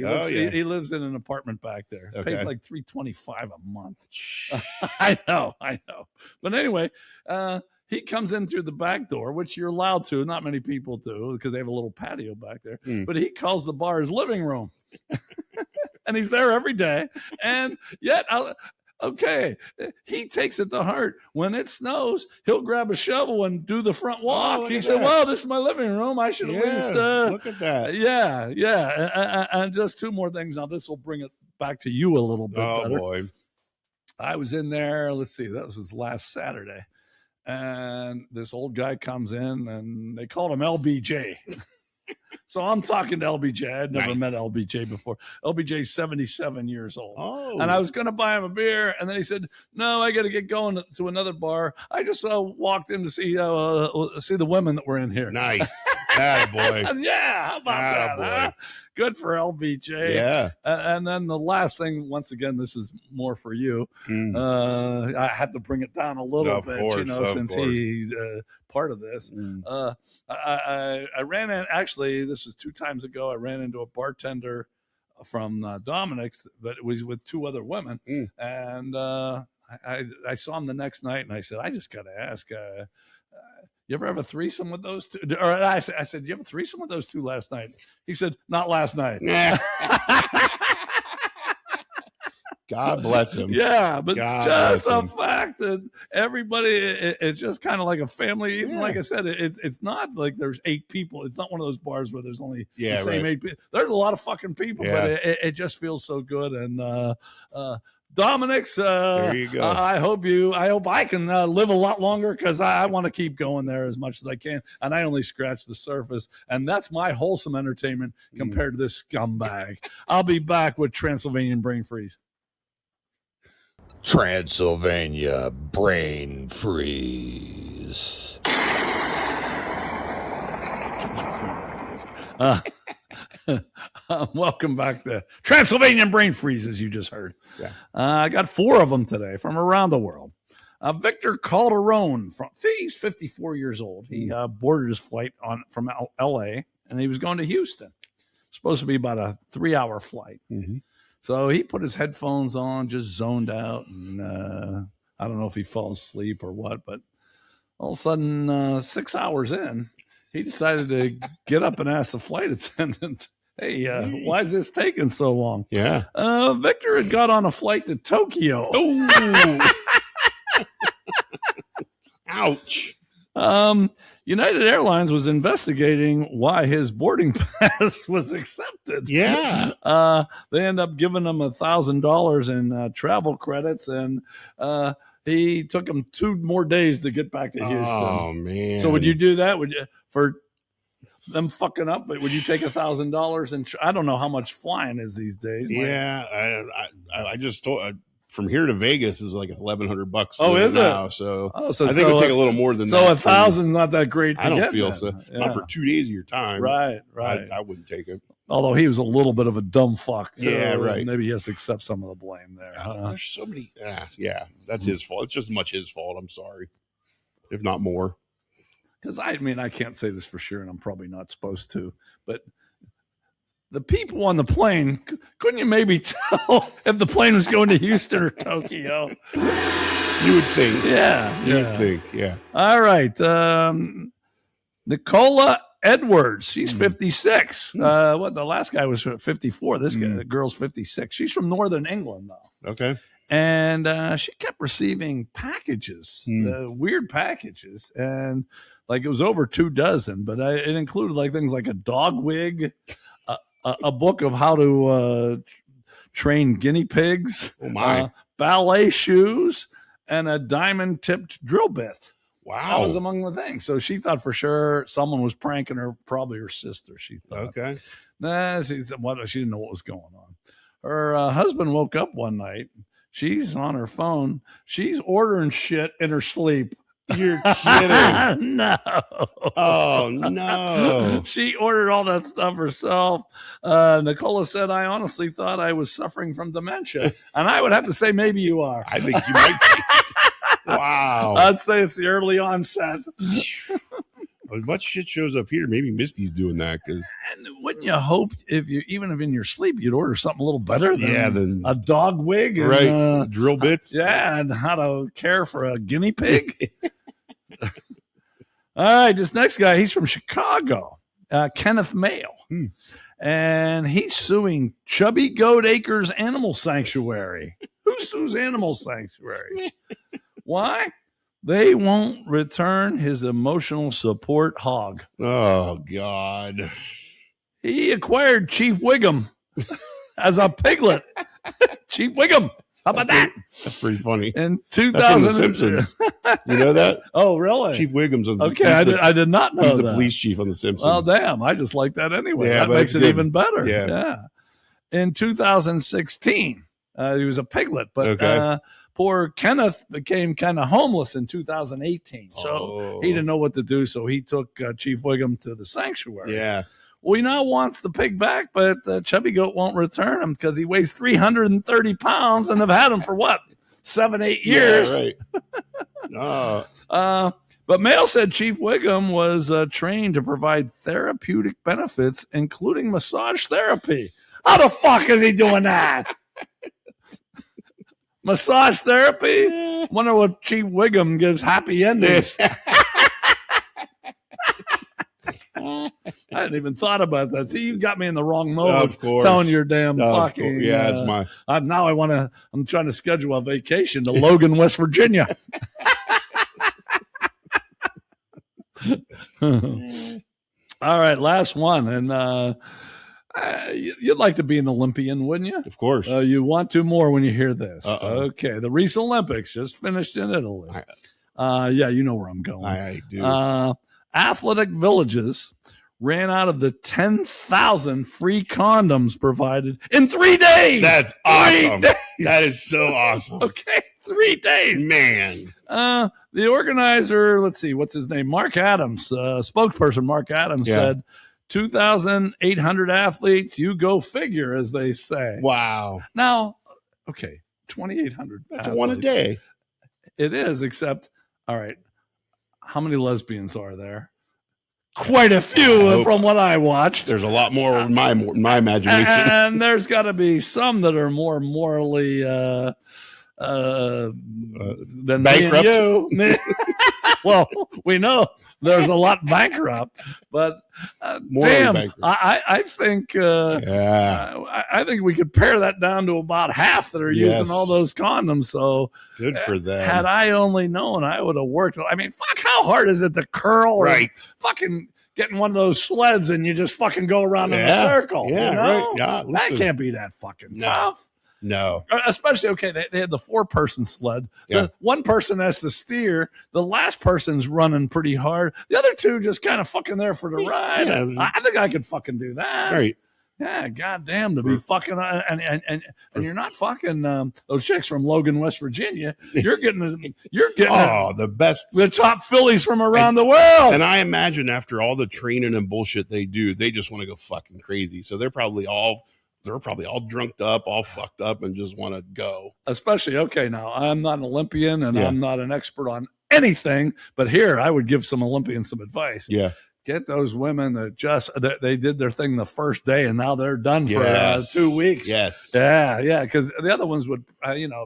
he lives in an apartment back there. Okay. Pays like $325 a month. I know. But anyway, he comes in through the back door, which you're allowed to. Not many people do because they have a little patio back there. But he calls the bar his living room, and he's there every day. And yet, okay, he takes it to heart. When it snows, he'll grab a shovel and do the front walk. He said, "Well, this is my living room. I should at least look at that." Yeah. And just 2 more things. Now, this will bring it back to you a little bit better. Boy. I was in there. Let's see. That was last Saturday. And this old guy comes in, and they called him LBJ. So I'm talking to LBJ. I'd never met LBJ before. LBJ's 77 years old. Oh. And I was going to buy him a beer. And then he said, no, I got to get going to another bar. I just walked in to see the women that were in here. Nice. Attaboy. Yeah. How about that? Huh? Good for LBJ. Yeah. And then the last thing, once again, this is more for you. I had to bring it down a little bit, since he's part of this. I ran in, actually, this was 2 times ago. I ran into a bartender from Dominic's, but it was with 2 other women. And I saw him the next night, and I said, I just got to ask, you ever have a threesome with those 2? Or I said, you have a threesome with those 2 last night? He said, not last night. God bless him. Yeah, but just the fact that everybody, it's just kind of like a family. Even like I said, it's not like there's 8 people. It's not one of those bars where there's only the same 8 people. There's a lot of fucking people, but it just feels so good. And Dominic's, there you go. I hope I can live a lot longer, because I want to keep going there as much as I can. And I only scratch the surface. And that's my wholesome entertainment compared to this scumbag. I'll be back with Transylvanian Brain Freeze. Transylvania Brain Freeze. Welcome back to Transylvanian Brain Freezes, you just heard. Yeah. I got 4 of them today from around the world. Victor Calderon, he's 54 years old. He boarded his flight from L.A., and he was going to Houston. Supposed to be about a 3-hour flight. Mm-hmm. So he put his headphones on, just zoned out, and I don't know if he fell asleep or what, but all of a sudden, 6 hours in, he decided to get up and ask the flight attendant, hey, why is this taking so long? Yeah. Victor had got on a flight to Tokyo. Oh. Ouch. United Airlines was investigating why his boarding pass was accepted. Yeah. They end up giving him $1,000 in travel credits, and he took him 2 more days to get back to Houston. Oh, man. So would you do that? Would you, for them fucking up, but would you take $1,000? And I don't know how much flying is these days. Yeah. I just told from here to Vegas is like $1,100. Oh, is now, it? So, I think it would take a little more than that. So $1,000 is not that great. I don't feel so. Yeah. Not for 2 days of your time. Right. I wouldn't take it. Although he was a little bit of a dumb fuck. Too. Yeah, right. Maybe he has to accept some of the blame there. There's so many. Yeah, that's his fault. It's just as much his fault. I'm sorry, if not more. Because I can't say this for sure, and I'm probably not supposed to, but the people on the plane, couldn't you maybe tell if the plane was going to Houston or Tokyo? You would think. Yeah. You would think, yeah. All right. Nicola Edwards, she's 56. The last guy was 54. This guy, the girl's 56. She's from Northern England, though. Okay. And she kept receiving packages, weird packages, and like it was over 2 dozen, but it included like things like a dog wig, a book of how to train guinea pigs, ballet shoes, and a diamond-tipped drill bit. Wow. That was among the things. So she thought for sure someone was pranking her, probably her sister, she thought. Okay. Nah, she didn't know what was going on. Her husband woke up one night. She's on her phone. She's ordering shit in her sleep. You're kidding. No. Oh, no. She ordered all that stuff herself. Nicola said, I honestly thought I was suffering from dementia. And I would have to say, maybe you are. I think you might be. Wow. I'd say it's the early onset. As much shit shows up here, maybe Misty's doing that. And wouldn't you hope even if in your sleep, you'd order something a little better than a dog wig? And, right. Drill bits. Yeah. And how to care for a guinea pig. All right, this next guy, he's from Chicago, Kenneth Mayo, and he's suing Chubby Goat Acres Animal Sanctuary. Who sues Animal Sanctuary? Why? They won't return his emotional support hog. Oh, God. He acquired Chief Wiggum as a piglet. Chief Wiggum. How about that? That's pretty funny. In That's from 2000, The Simpsons. You know that? Oh, really? Chief Wiggum's on. Okay, I did not know he's that. the police chief on The Simpsons. Well, damn, I just like that anyway. Yeah, that makes it even better. Yeah. In 2016, he was a piglet, but poor Kenneth became kind of homeless in 2018. So he didn't know what to do. So he took Chief Wiggum to the sanctuary. Yeah. Well, he now wants the pig back, but Chubby Goat won't return him because he weighs 330 pounds, and they've had him for what, 7-8 years? Yeah, right. But Mail said Chief Wiggum was trained to provide therapeutic benefits, including massage therapy. How the fuck is he doing that? Massage therapy? Wonder what Chief Wiggum gives happy endings. I hadn't even thought about that. See, you got me in the wrong mode. Of course. Telling your damn fucking. Yeah, it's my. I'm trying to schedule a vacation to Logan, West Virginia. All right, last one. And you'd like to be an Olympian, wouldn't you? Of course. You want to more when you hear this. Uh-oh. Okay, the recent Olympics just finished in Italy. Yeah, you know where I'm going. I do. Athletic villages ran out of the 10,000 free condoms provided in 3 days. That's awesome. That is so awesome. Okay, 3 days. Man. The organizer, let's see, what's his name? Mark Adams, spokesperson Mark Adams said 2,800 athletes. You go figure, as they say. Wow. Now, okay, 2,800. That's one a day. It is, except, all right, how many lesbians are there? Quite a few from what I watched. There's a lot more in my imagination. And there's got to be some that are more morally than bankrupt. Me and you. Well, we know there's a lot bankrupt, but damn, bankrupt. I think I think we could pare that down to about half that are using all those condoms. So good for them. Had I only known, I would have worked. I mean, fuck, how hard is it to curl? Right. Fucking getting one of those sleds and you just fucking go around in a circle. Yeah, you know? right. Yeah, that can't be that fucking tough. No. Especially, okay, they had the 4-person sled. Yeah. The one person has to steer. The last person's running pretty hard. The other two just kind of fucking there for the ride. Yeah. I think I could fucking do that. Right. Yeah, goddamn, to be fucking and you're not fucking those chicks from Logan, West Virginia. You're getting the best, the top fillies from around the world. And I imagine after all the training and bullshit they do, they just want to go fucking crazy. So they're probably all drunked up, all fucked up, and just want to go. Especially, okay, now I'm not an Olympian and I'm not an expert on anything, but here I would give some Olympians some advice. Yeah. Get those women that they did their thing the first day and now they're done for 2 weeks. Yes. Yeah. Because the other ones would,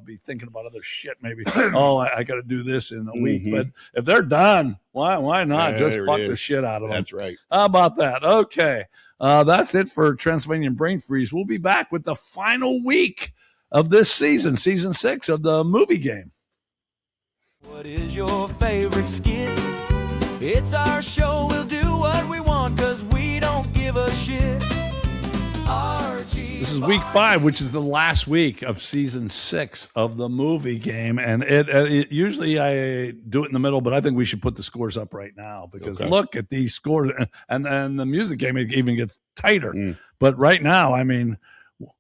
be thinking about other shit. Maybe, I got to do this in a week. But if they're done, why not just fuck the shit out of them? That's right. How about that? Okay. That's it for Transylvanian Brain Freeze. We'll be back with the final week of this season 6 of the movie game. What is your favorite skit? It's our show, we'll do what we want, cause we don't give a shit. Argy This is week 5, which is the last week of season 6 of the movie game. And it usually I do it in the middle, but I think we should put the scores up right now because look at these scores. And then the music game, it even gets tighter. But right now, I mean,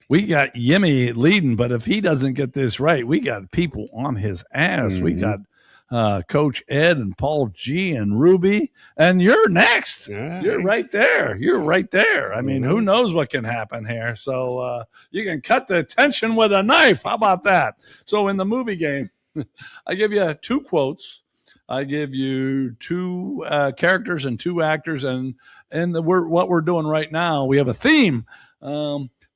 we got Yimmy leading, but if he doesn't get this right, we got people on his ass. We got Coach Ed and Paul G and Ruby, and you're next. You're right there. I mean, who knows what can happen here? So you can cut the tension with a knife. How about that? So in the movie game, I give you 2 quotes. I give you 2 characters and 2 actors, and what we're doing right now, we have a theme.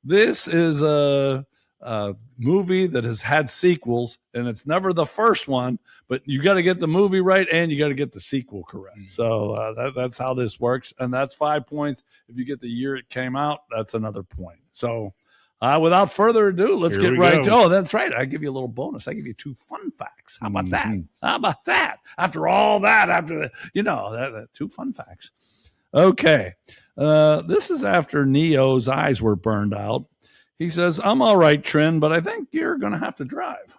This is a movie that has had sequels, and it's never the first one, but you got to get the movie right and you got to get the sequel correct. So that's how this works, and that's 5 points. If you get the year it came out, that's another point. So without further ado, let's get right to. Oh, that's right. I give you a little bonus. I give you 2 fun facts. How about that? How about that? After all that, 2 fun facts. Okay. This is after Neo's eyes were burned out. He says, I'm all right, Trin, but I think you're going to have to drive.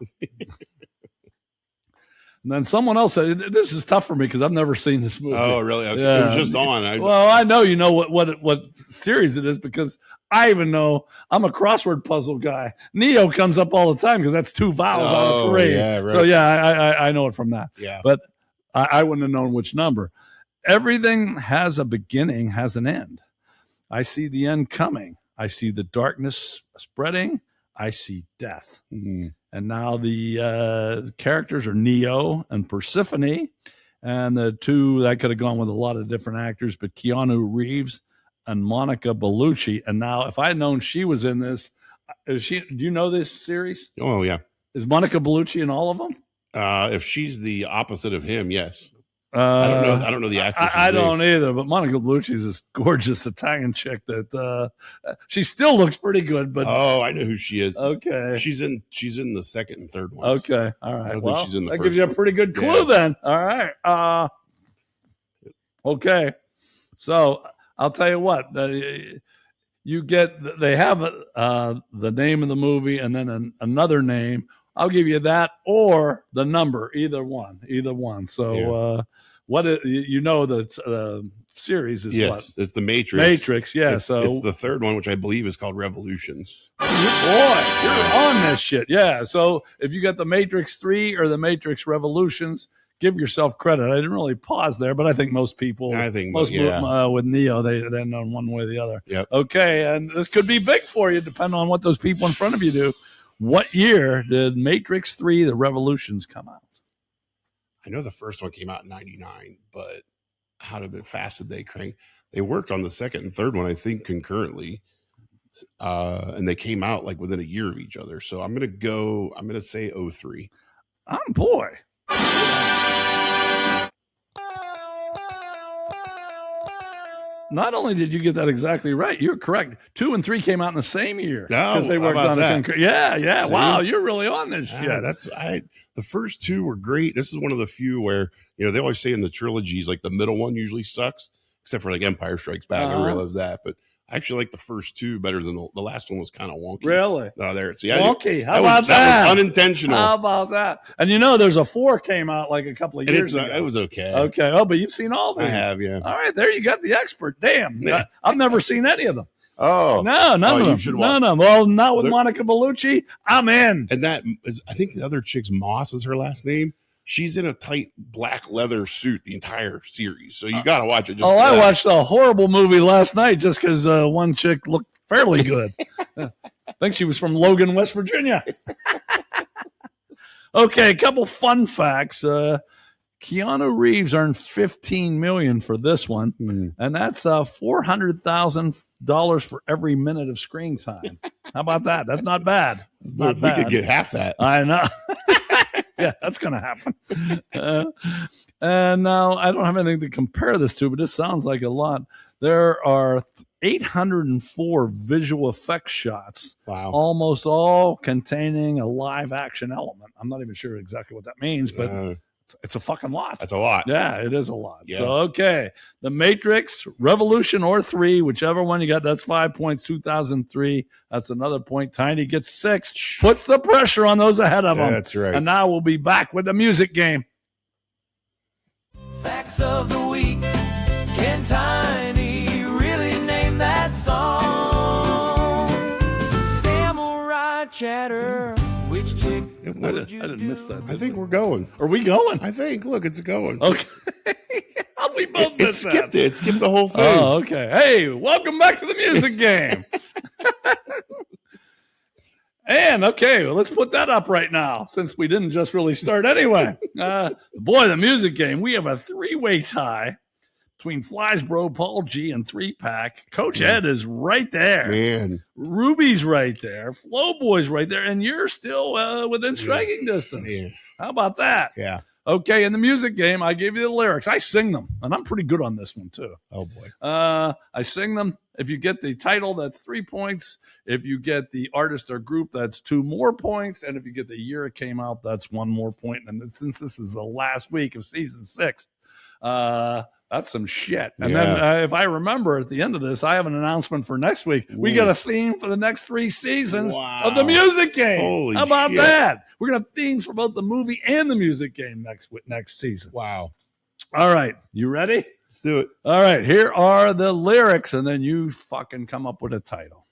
And then someone else said, this is tough for me because I've never seen this movie. Oh, really? Okay. Yeah. It was just on. Well, I know you know what series it is because I even know I'm a crossword puzzle guy. Neo comes up all the time because that's 2 vowels out of 3. Yeah, right. So, I know it from that. Yeah. But I wouldn't have known which number. Everything has a beginning, has an end. I see the end coming. I see the darkness spreading. I see death. And now the characters are Neo and Persephone. And the 2, that could have gone with a lot of different actors, but Keanu Reeves and Monica Bellucci. And now if I had known she was in this, do you know this series? Oh, yeah. Is Monica Bellucci in all of them? If she's the opposite of him, yes. I don't know the actress. I don't either, but Monica Bellucci is this gorgeous Italian chick that she still looks pretty good. But I know who she is. Okay, she's in the second and third one. Okay, all right. I don't think she's in the that first gives you a one. pretty good clue then. All right. Okay, so I'll tell you what. You get. They have the name of the movie and then another name. I'll give you that or the number, either one. So what the series is? Yes, what? it's the Matrix. Matrix, yeah. It's the third one, which I believe is called Revolutions. Boy, you're on this shit. Yeah. So if you got the Matrix 3 or the Matrix Revolutions, give yourself credit. I didn't really pause there, but I think most people, with Neo, they know one way or the other. Yep. Okay, and this could be big for you, depending on what those people in front of you do. What year did Matrix 3: The Revolutions come out? I know the first one came out in 99, but how fast did they crank? They worked on the second and third one, I think, concurrently. And they came out like within a year of each other. So I'm going to say 03. Oh, boy. Not only did you get that exactly right, you're correct. 2 and 3 came out in the same year because they worked on it. Yeah. See? Wow, you're really on this shit. The first two were great. This is one of the few where, they always say in the trilogies, like the middle one usually sucks, except for like Empire Strikes Back. I realize that, but I actually like the first two better than the last one was kind of wonky. Really? Oh, there. See, wonky. How about that? That was unintentional. How about that? And there's a 4 came out like a couple of years ago. It was okay. Okay. Oh, but you've seen all these. I have, yeah. All right. There you got the expert. Damn. I've never seen any of them. Oh. No, none of them. You should watch. None of them. Well, not with Monica Bellucci. I'm in. And that is, I think the other chick's Moss is her last name. She's in a tight black leather suit the entire series. So you got to watch it. I watched a horrible movie last night just because one chick looked fairly good. I think she was from Logan, West Virginia. Okay, a couple fun facts. Keanu Reeves earned $15 million for this one, and that's $400,000 for every minute of screen time. How about that? That's not bad. We could get half that. I know. Yeah, that's going to happen. And now I don't have anything to compare this to, but this sounds like a lot. There are 804 visual effects shots, almost all containing a live action element. I'm not even sure exactly what that means, but it's a fucking lot. That's a lot. Yeah, it is a lot. Yeah. So, okay. The Matrix, Revolution, or 3, whichever one you got, that's 5 points. 2003, that's another point. Tiny gets 6. Puts the pressure on those ahead of them. That's right. And now we'll be back with the music game. Facts of the week. Can Tiny really name that song? Samurai Chatter. Which chick would you I didn't miss that. I think we're going. Are we going? I think. Look, it's going. Okay. We both missed that. It skipped the whole thing. Oh, okay. Hey, welcome back to the music game. And, okay, well, let's put that up right now since we didn't just really start anyway. Boy, the music game. We have a 3-way tie between Flies Bro, Paul G, and 3-Pack. Coach Ed is right there. Man. Ruby's right there. Flow Boy's right there. And you're still within striking distance. Yeah. How about that? Yeah. Okay, in the music game, I gave you the lyrics. I sing them, and I'm pretty good on this one, too. Oh, boy. I sing them. If you get the title, that's 3 points. If you get the artist or group, that's 2 more points. And if you get the year it came out, that's 1 more point. And since this is the last week of season 6, that's some shit. And then if I remember at the end of this, I have an announcement for next week. We got a theme for the next 3 seasons of the music game. Holy How about shit. that? We're going to have themes for both the movie and the music game next season. Wow. All right. You ready? Let's do it. All right. Here are the lyrics, and then you fucking come up with a title.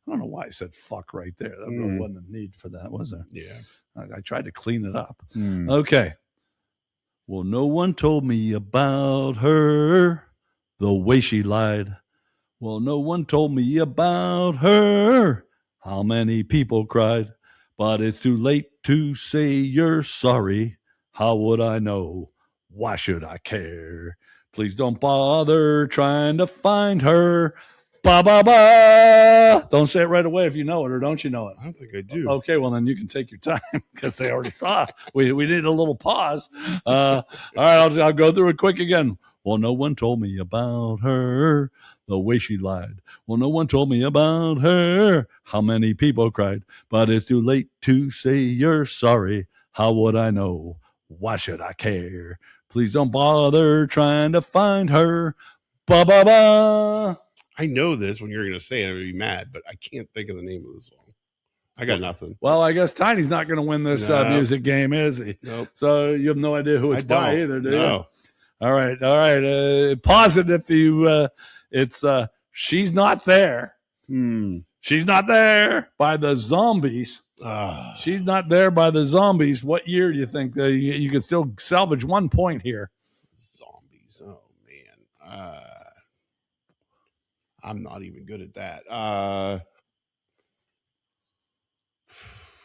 I don't know why I said fuck right there. There really wasn't a need for that, was there? Yeah. I tried to clean it up. Okay. Well, no one told me about her, the way she lied. Well, no one told me about her, how many people cried. But it's too late to say you're sorry. How would I know? Why should I care? Please don't bother trying to find her. Ba, ba, ba. Don't say it right away if you know it, or don't you know it? I don't think I do. Okay, well, then you can take your time because they already saw it. We need a little pause. All right, I'll go through it quick again. Well, no one told me about her, the way she lied. Well, no one told me about her, how many people cried. But it's too late to say you're sorry. How would I know? Why should I care? Please don't bother trying to find her. Ba, ba, ba. I know this when you're going to say it, I'm going to be mad, but I can't think of the name of the song. I got nothing. Well, I guess Tiny's not going to win this music game, is he? Nope. So you have no idea who it's by either, do you? No. All right. Pause it if you, it's She's Not There. She's Not There by the Zombies. She's Not There by the Zombies. What year do you think you could still salvage 1 point here? Zombies. Oh, man. I'm not even good at that.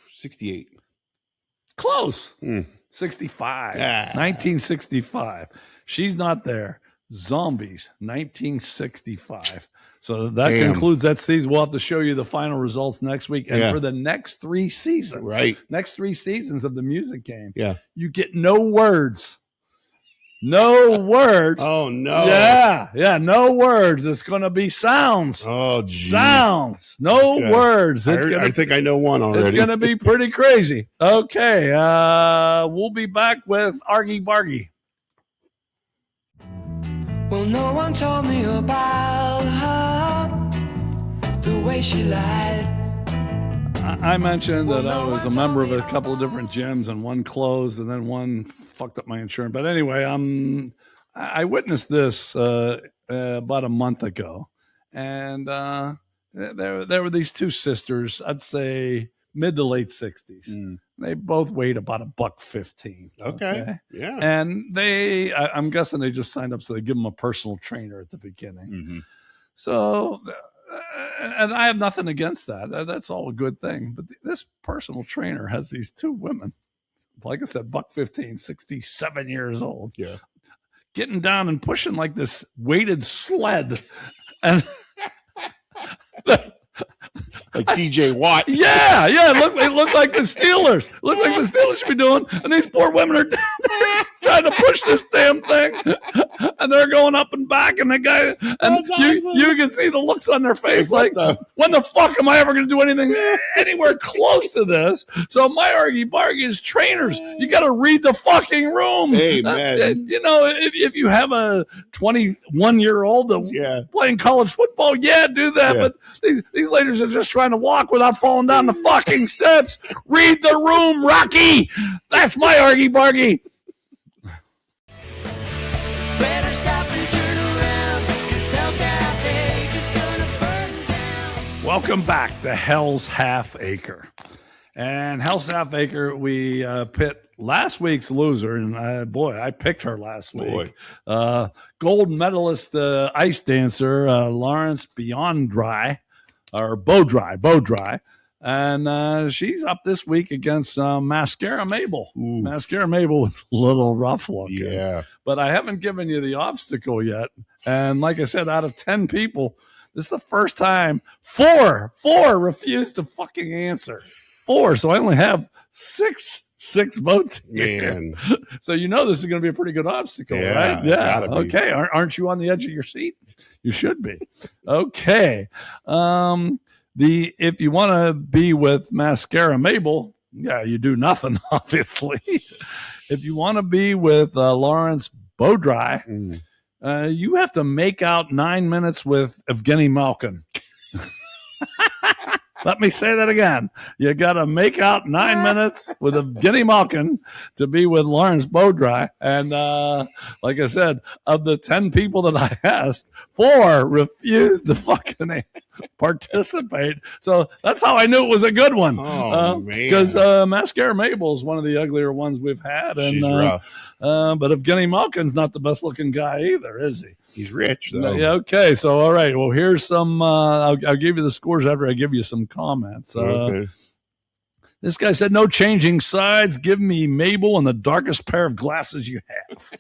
68. Close. 65. 1965. She's Not There. Zombies. 1965. So that concludes that season. We'll have to show you the final results next week. And for the next 3 seasons, next 3 seasons of the music game, you get no words. No words. Oh, no. Yeah, no words. It's going to be sounds. Oh, geez. Sounds. No words. I think I know one already. It's going to be pretty crazy. Okay, we'll be back with Argy Bargy. Well, no one told me about her, the way she lied. I mentioned that I was a member of a couple of different gyms, and one closed, and then one fucked up my insurance. But anyway, I witnessed this about a month ago, and there were these 2 sisters. I'd say mid to late 60s. They both weighed about $115. Okay. Yeah. And I'm guessing they just signed up so they give them a personal trainer at the beginning. So. And I have nothing against that. That's all a good thing. But this personal trainer has these 2 women, like I said, $115, 67 years old, getting down and pushing like this weighted sled, and like TJ Watt. Yeah. It looked like the Steelers. Looked like the Steelers should be doing. And these poor women are trying to push this damn thing, and they're going up and back. And the guy, and you can see the looks on their face, like, when the fuck am I ever going to do anything anywhere close to this? So my Argy Bargy is trainers. You got to read the fucking room. Hey, man. If you have a 21-year-old playing college football, do that. But these ladies are just trying to walk without falling down the fucking steps. Read the room, Rocky. That's my Argy Bargy. Better stop and turn around, 'cause Hell's Half Acre's gonna burn down. Welcome back to Hell's Half Acre. And Hell's Half Acre, we pit last week's loser, and I picked her last week. Gold medalist ice dancer Lawrence Beyond-Dry, or Bow-Dry. And she's up this week against Mascara Mabel. Ooh. Mascara Mabel was a little rough looking. Yeah. But I haven't given you the obstacle yet. And like I said, out of 10 people, this is the first time 4 refused to fucking answer. 4. So I only have six votes here. Man. So this is going to be a pretty good obstacle, right? Yeah. Okay. Aren't you on the edge of your seat? You should be. Okay. If you want to be with Mascara Mabel, you do nothing, obviously. If you want to be with Lawrence Bow-Dry, you have to make out 9 minutes with Evgeny Malkin. Let me say that again. You got to make out 9 minutes with Evgeny Malkin to be with Lawrence Bow-Dry. And like I said, of the 10 people that I asked, 4 refused to fucking participate. So that's how I knew it was a good one. Oh, man. Because Mascara Mabel is one of the uglier ones we've had. And, she's rough. But Evgeny Malkin's not the best looking guy either, is he? He's rich, though. Yeah, okay. So, all right. Well, here's some, I'll give you the scores after I give you some comments. Okay. This guy said, no changing sides. Give me Mabel and the darkest pair of glasses you have.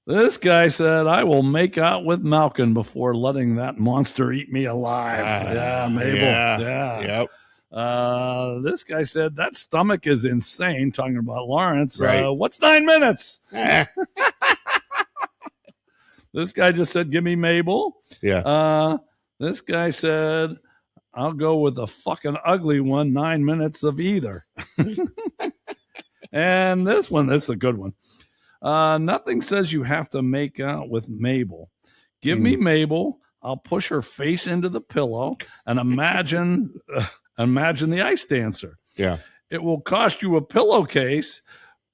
This guy said, I will make out with Malkin before letting that monster eat me alive. Yeah, Mabel. Yeah. Yep. This guy said, that stomach is insane, talking about Lawrence. Right. What's 9 minutes? This guy just said, give me Mabel. Yeah. This guy said, I'll go with a fucking ugly one, 9 minutes of either. And this is a good one. Nothing says you have to make out with Mabel. Give me Mabel. I'll push her face into the pillow and imagine the ice dancer. Yeah. It will cost you a pillowcase,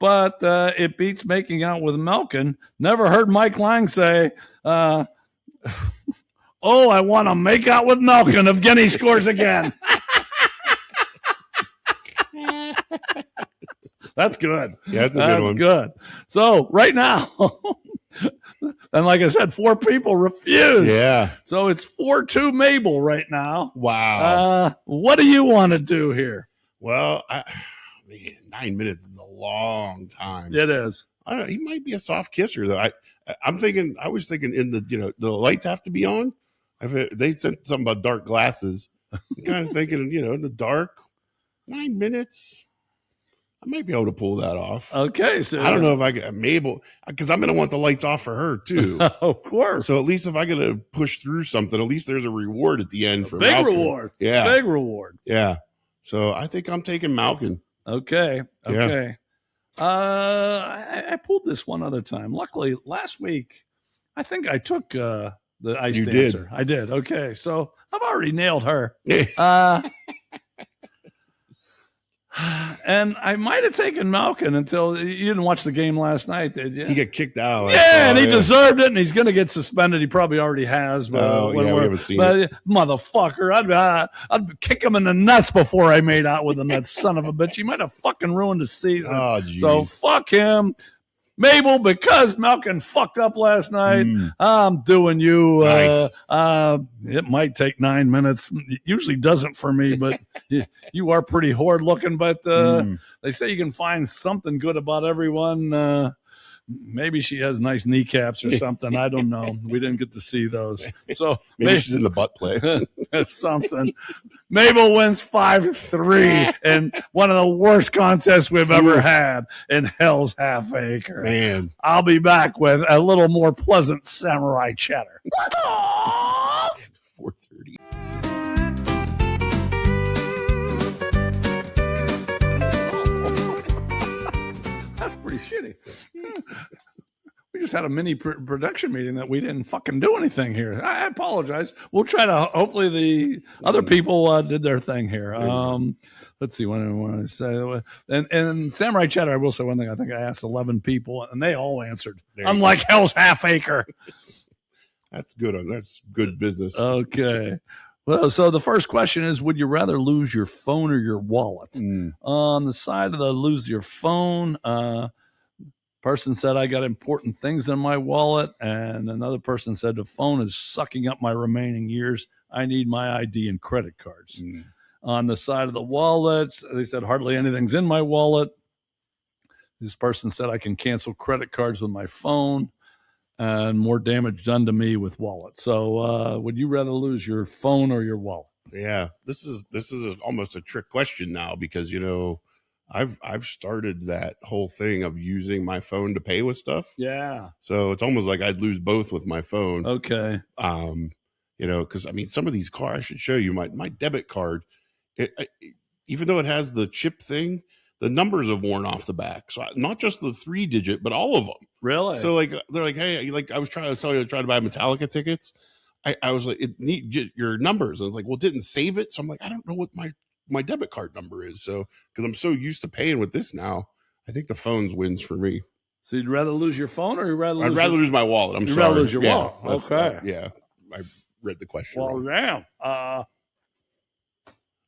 but it beats making out with Malkin. Never heard Mike Lang say, Oh, I want to make out with Malkin. Evgeny scores again. That's good. Yeah, that's a good one. That's good. So right now, and like I said, 4 people refused. Yeah. So it's 4-2 Mabel right now. Wow. What do you want to do here? Well, man, 9 minutes is a long time. It is. I don't know. He might be a soft kisser though. I was thinking in the the lights have to be on. They said something about dark glasses. I'm kind of thinking, in the dark, 9 minutes. I might be able to pull that off. Okay, so I don't know if I get Mabel, because I'm going to want the lights off for her too. Of course. So at least if I get to push through something, at least there's a reward at the end for big Malkin. reward. Yeah, big reward. Yeah. So I think I'm taking Malkin. Okay. I pulled this one other time. Luckily, last week, I think I took the ice dancer. Did. I did. Okay, so I've already nailed her. And I might have taken Malkin until you didn't watch the game last night, did you? He got kicked out. Yeah, and he deserved it, and he's going to get suspended. He probably already has. But we haven't seen it. Motherfucker, I'd kick him in the nuts before I made out with him, that son of a bitch. He might have fucking ruined the season. Oh, geez. So fuck him. Mabel, because Malkin fucked up last night, I'm doing you. Nice. It might take 9 minutes. It usually doesn't for me, but you are pretty horde looking. But they say you can find something good about everyone. Maybe she has nice kneecaps or something. I don't know. We didn't get to see those. So maybe she's in the butt play. Something. Mabel wins 5-3 in one of the worst contests we've ever had in Hell's Half Acre. Man. I'll be back with a little more pleasant samurai chatter. 4:30. That's pretty shitty. We just had a mini production meeting that we didn't fucking do anything here. I apologize. We'll try to. Hopefully, the other people did their thing here. Let's see what I want to say. And Samurai Chatter, I will say one thing. I think I asked 11 people, and they all answered. Unlike Hell's Half Acre. That's good. That's good business. Okay. Well, so the first question is, would you rather lose your phone or your wallet? On the side of the lose your phone, person said, I got important things in my wallet. And another person said, the phone is sucking up my remaining years. I need my ID and credit cards. On the side of the wallets, they said, hardly anything's in my wallet. This person said, I can cancel credit cards with my phone. And more damage done to me with wallet. So would you rather lose your phone or your wallet? Yeah, this is almost a trick question now because I've started that whole thing of using my phone to pay with stuff. Yeah. So it's almost like I'd lose both with my phone. Okay. Because I mean, some of these cards, I should show you my debit card. Even though it has the chip thing, the numbers have worn off the back. So not just the 3-digit, but all of them. Really? So they're like, hey, I was telling you to try to buy Metallica tickets. I was like, get your numbers. And I was like, well, it didn't save it. So I'm like, I don't know what my debit card number is. So, because I'm so used to paying with this now, I think the phones wins for me. So you'd rather lose your phone or I'd rather lose my wallet. You'd rather lose your wallet. Okay. Yeah. I read the question. Well, wrong. damn.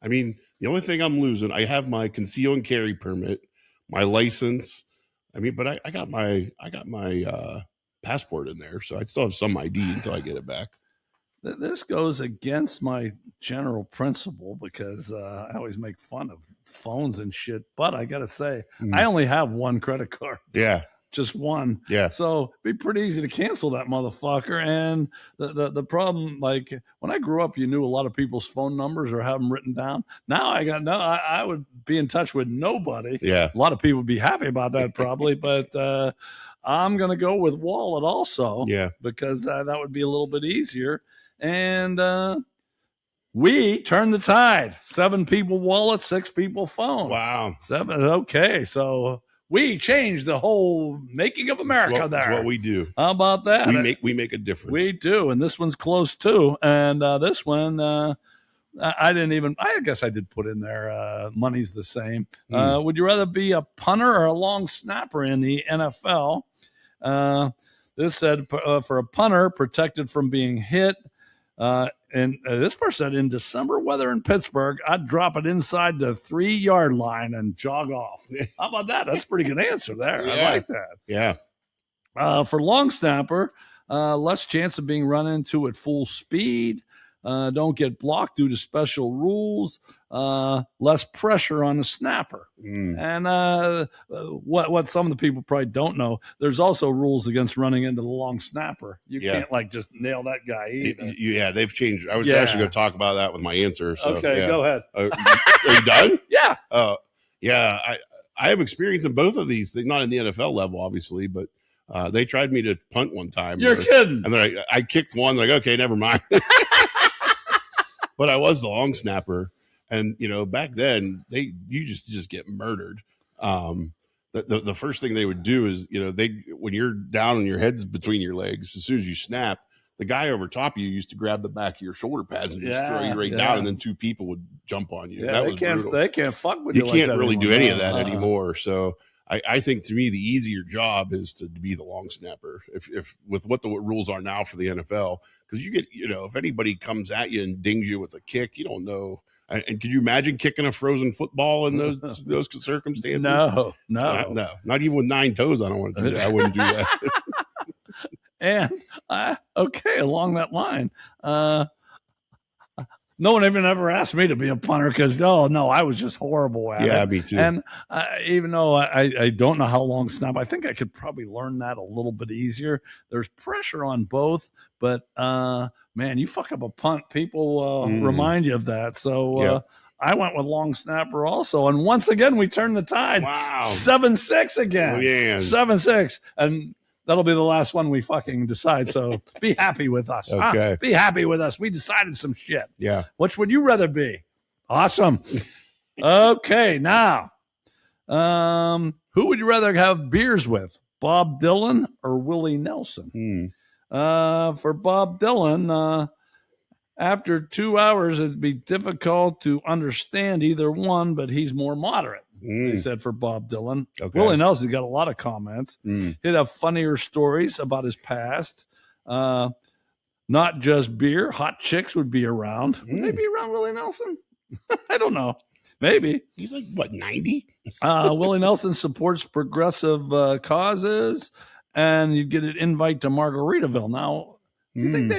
I mean, the only thing I'm losing, I have my conceal and carry permit, my license. I mean, but I got my passport in there, so I still have some ID until I get it back. This goes against my general principle because I always make fun of phones and shit. But I got to say, I only have one credit card. Yeah. Just one. Yeah. So it'd be pretty easy to cancel that motherfucker. And the problem, like when I grew up, you knew a lot of people's phone numbers or have them written down. Now I would be in touch with nobody. Yeah. A lot of people would be happy about that probably, but I'm going to go with wallet also. Yeah. Because that would be a little bit easier. And we turned the tide. 7 people wallet, 6 people phone. Wow. 7. Okay. So we changed the whole making of America there. That's what we do. How about that? We make a difference. We do. And this one's close too. And this one, I guess I did put in there, money's the same. Would you rather be a punter or a long snapper in the NFL? This said for a punter, protected from being hit, And this person said, in December weather in Pittsburgh, I'd drop it inside the 3-yard line and jog off. How about that? That's a pretty good answer there. Yeah. I like that. Yeah. For long snapper, less chance of being run into at full speed. Don't get blocked due to special rules. Less pressure on the snapper. And what some of the people probably don't know, there's also rules against running into the long snapper. You can't like just nail that guy either. Yeah, they've changed. I was actually going to talk about that with my answer. So, okay, go ahead. Are you done? Yeah. Yeah. I have experience in both of these things, not in the NFL level, obviously, but they tried me to punt one time. You're kidding. And then I kicked one, like, okay, never mind. But I was the long snapper. And, back then you just get murdered. The first thing they would do is, when you're down and your head's between your legs, as soon as you snap, the guy over top of you used to grab the back of your shoulder pads and just throw you right down, and then 2 people would jump on you. Yeah, that was brutal. They can't fuck with you. You can't really do any of that anymore. So I think, to me, the easier job is to be the long snapper. If with what the rules are now for the NFL, because you get, if anybody comes at you and dings you with a kick, you don't know. And could you imagine kicking a frozen football in those circumstances? No, not even with 9 toes. I don't want to do that. I wouldn't do that. And okay, along that line, no one even ever asked me to be a punter because, I was just horrible at it. Yeah, me too. And even though I don't know how long snap, I think I could probably learn that a little bit easier. There's pressure on both, but man, you fuck up a punt, people remind you of that. So I went with long snapper also. And once again, we turned the tide. Wow. 7-6 again. Oh, yeah. 7-6. And that'll be the last one we fucking decide. So be happy with us. Okay. Be happy with us. We decided some shit. Yeah. Which would you rather be? Awesome. Okay. Now, who would you rather have beers with? Bob Dylan or Willie Nelson? For Bob Dylan, after 2 hours, it'd be difficult to understand either one, but he's more moderate. He said for Bob Dylan. Okay. Willie Nelson got a lot of comments. He'd have funnier stories about his past. Not just beer. Hot chicks would be around. Would they be around Willie Nelson? I don't know. Maybe. He's like, what, 90? Willie Nelson supports progressive causes, and you'd get an invite to Margaritaville. Now, do you think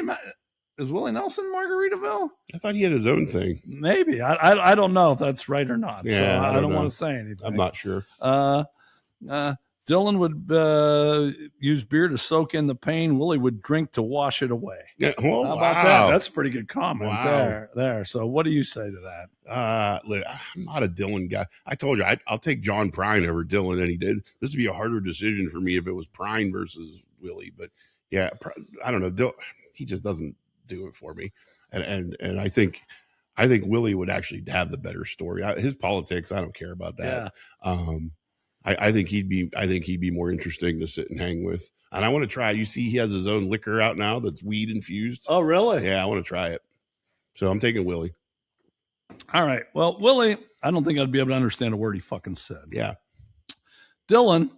is Willie Nelson Margaritaville? I thought he had his own thing. Maybe. I don't know if that's right or not. Yeah, so I don't know. want to say anything. I'm not sure. Dylan would use beer to soak in the pain. Willie would drink to wash it away. Yeah. Oh, How about that? That's a pretty good comment there. So what do you say to that? Look, I'm not a Dylan guy. I told you, I'll take John Prine over Dylan any day. This would be a harder decision for me if it was Prine versus Willie. But yeah, I don't know. He just doesn't do it for me. And I think Willie would actually have the better story. His politics, I don't care about that. Yeah. I think he'd be more interesting to sit and hang with. And I want to try. You see, he has his own liquor out now that's weed infused. Oh, really? Yeah, I want to try it. So I'm taking Willie. All right. Well, Willie, I don't think I'd be able to understand a word he fucking said. Yeah. Dylan,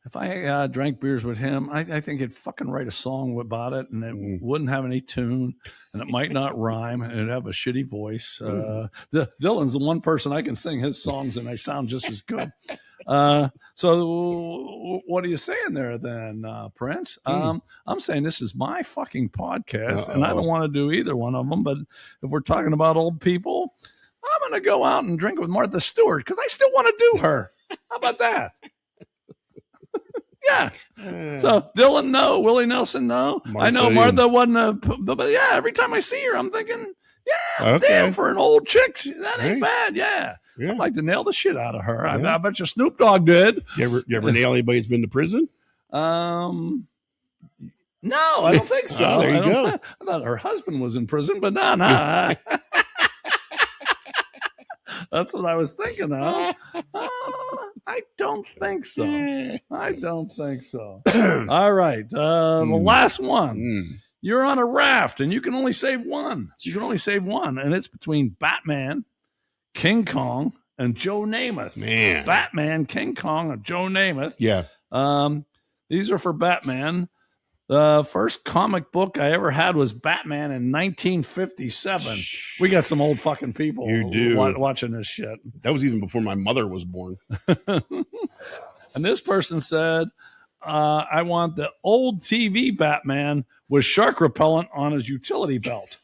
if I drank beers with him, I think he'd fucking write a song about it, and it wouldn't have any tune, and it might not rhyme, and it'd have a shitty voice. Dylan's the one person I can sing his songs, and I sound just as good. So what are you saying there then, Prince? I'm saying this is my fucking podcast, and I don't want to do either one of them, but if we're talking about old people, I'm going to go out and drink with Martha Stewart because I still want to do her. How about that? Yeah. So Dylan, no. Willie Nelson, no. I know Martha wasn't but yeah, every time I see her, I'm thinking, yeah, damn, for an old chick, that ain't bad. Yeah. I'd like to nail the shit out of her. I bet you Snoop Dogg did. You ever nail anybody that's been to prison? No, I don't think so. There you go. I thought her husband was in prison, but no. That's what I was thinking of. I don't think so. All right. The last one. You're on a raft and you can only save one. And it's between Batman, King Kong, and Joe Namath. Man. Batman, King Kong, and Joe Namath. Yeah. These are for Batman. The first comic book I ever had was Batman in 1957. We got some old fucking people You do. watching this shit. That was even before my mother was born. And this person said, I want the old TV Batman with shark repellent on his utility belt.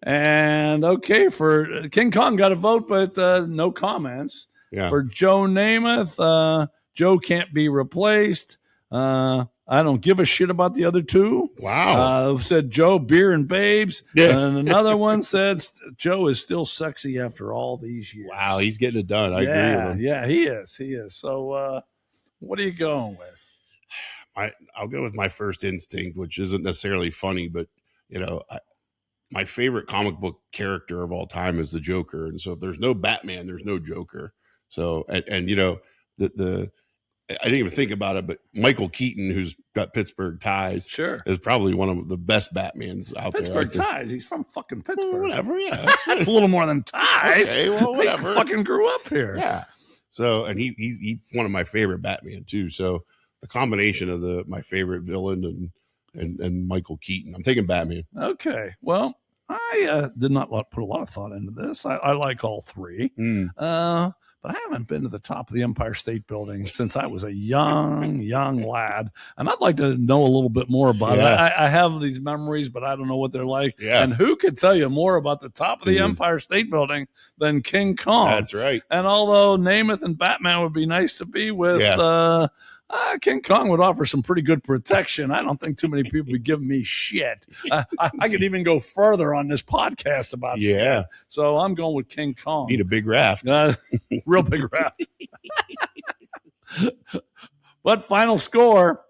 And okay, for King Kong got a vote, but no comments. Yeah. For Joe Namath, Joe can't be replaced. I don't give a shit about the other two. Wow. Said Joe, beer and babes. Yeah. And another one said Joe is still sexy after all these years. Wow, he's getting it done. I agree with him. Yeah, he is. So what are you going with? I'll go with my first instinct, which isn't necessarily funny, but my favorite comic book character of all time is the Joker. And so if there's no Batman, there's no Joker. So, and I didn't even think about it, but Michael Keaton, who's got Pittsburgh ties, Sure. is probably one of the best Batmans out Pittsburgh there. ties. He's from fucking Pittsburgh. Well, whatever, yeah. That's a little more than ties. Okay, well, whatever. He fucking grew up here. Yeah. So, and he's one of my favorite Batman too. So the combination of my favorite villain and Michael Keaton, I'm taking Batman. Okay. Well, I did not put a lot of thought into this. I like all three. But I haven't been to the top of the Empire State Building since I was a young lad. And I'd like to know a little bit more about it. I have these memories, but I don't know what they're like. Yeah. And who could tell you more about the top of the Empire State Building than King Kong? That's right. And although Namath and Batman would be nice to be with, King Kong would offer some pretty good protection. I don't think too many people would give me shit. I could even go further on this podcast about shit. So I'm going with King Kong. Need a big raft. Real big raft. But final score,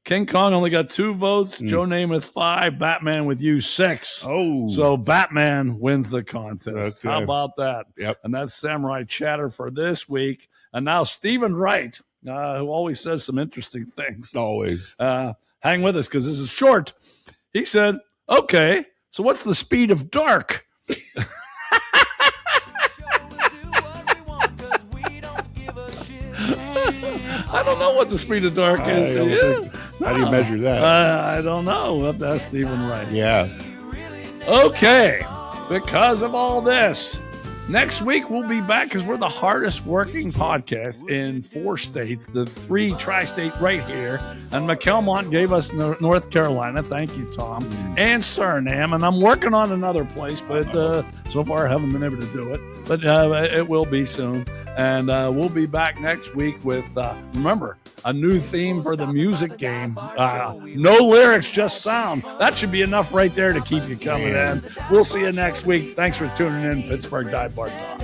King Kong only got 2 votes. Joe Namath 5. Batman with you 6. Oh. So Batman wins the contest. Okay. How about that? Yep. And that's Samurai Chatter for this week. And now Stephen Wright, who always says some interesting things. Always. Hang with us because this is short. He said, okay, so what's the speed of dark? I don't know what the speed of dark is. How do you measure that? I don't know. We'll have to ask Stephen Wright. Yeah. Okay, because of all this, next week we'll be back because we're the hardest working podcast in 4 states, the 3 tri-state right here. And McElmont gave us North Carolina. Thank you, Tom. And Suriname. And I'm working on another place, but so far I haven't been able to do it. But it will be soon. And we'll be back next week with, remember, a new theme for the music game. No lyrics, just sound. That should be enough right there to keep you coming in. We'll see you next week. Thanks for tuning in, Pittsburgh Dive Bar Talk.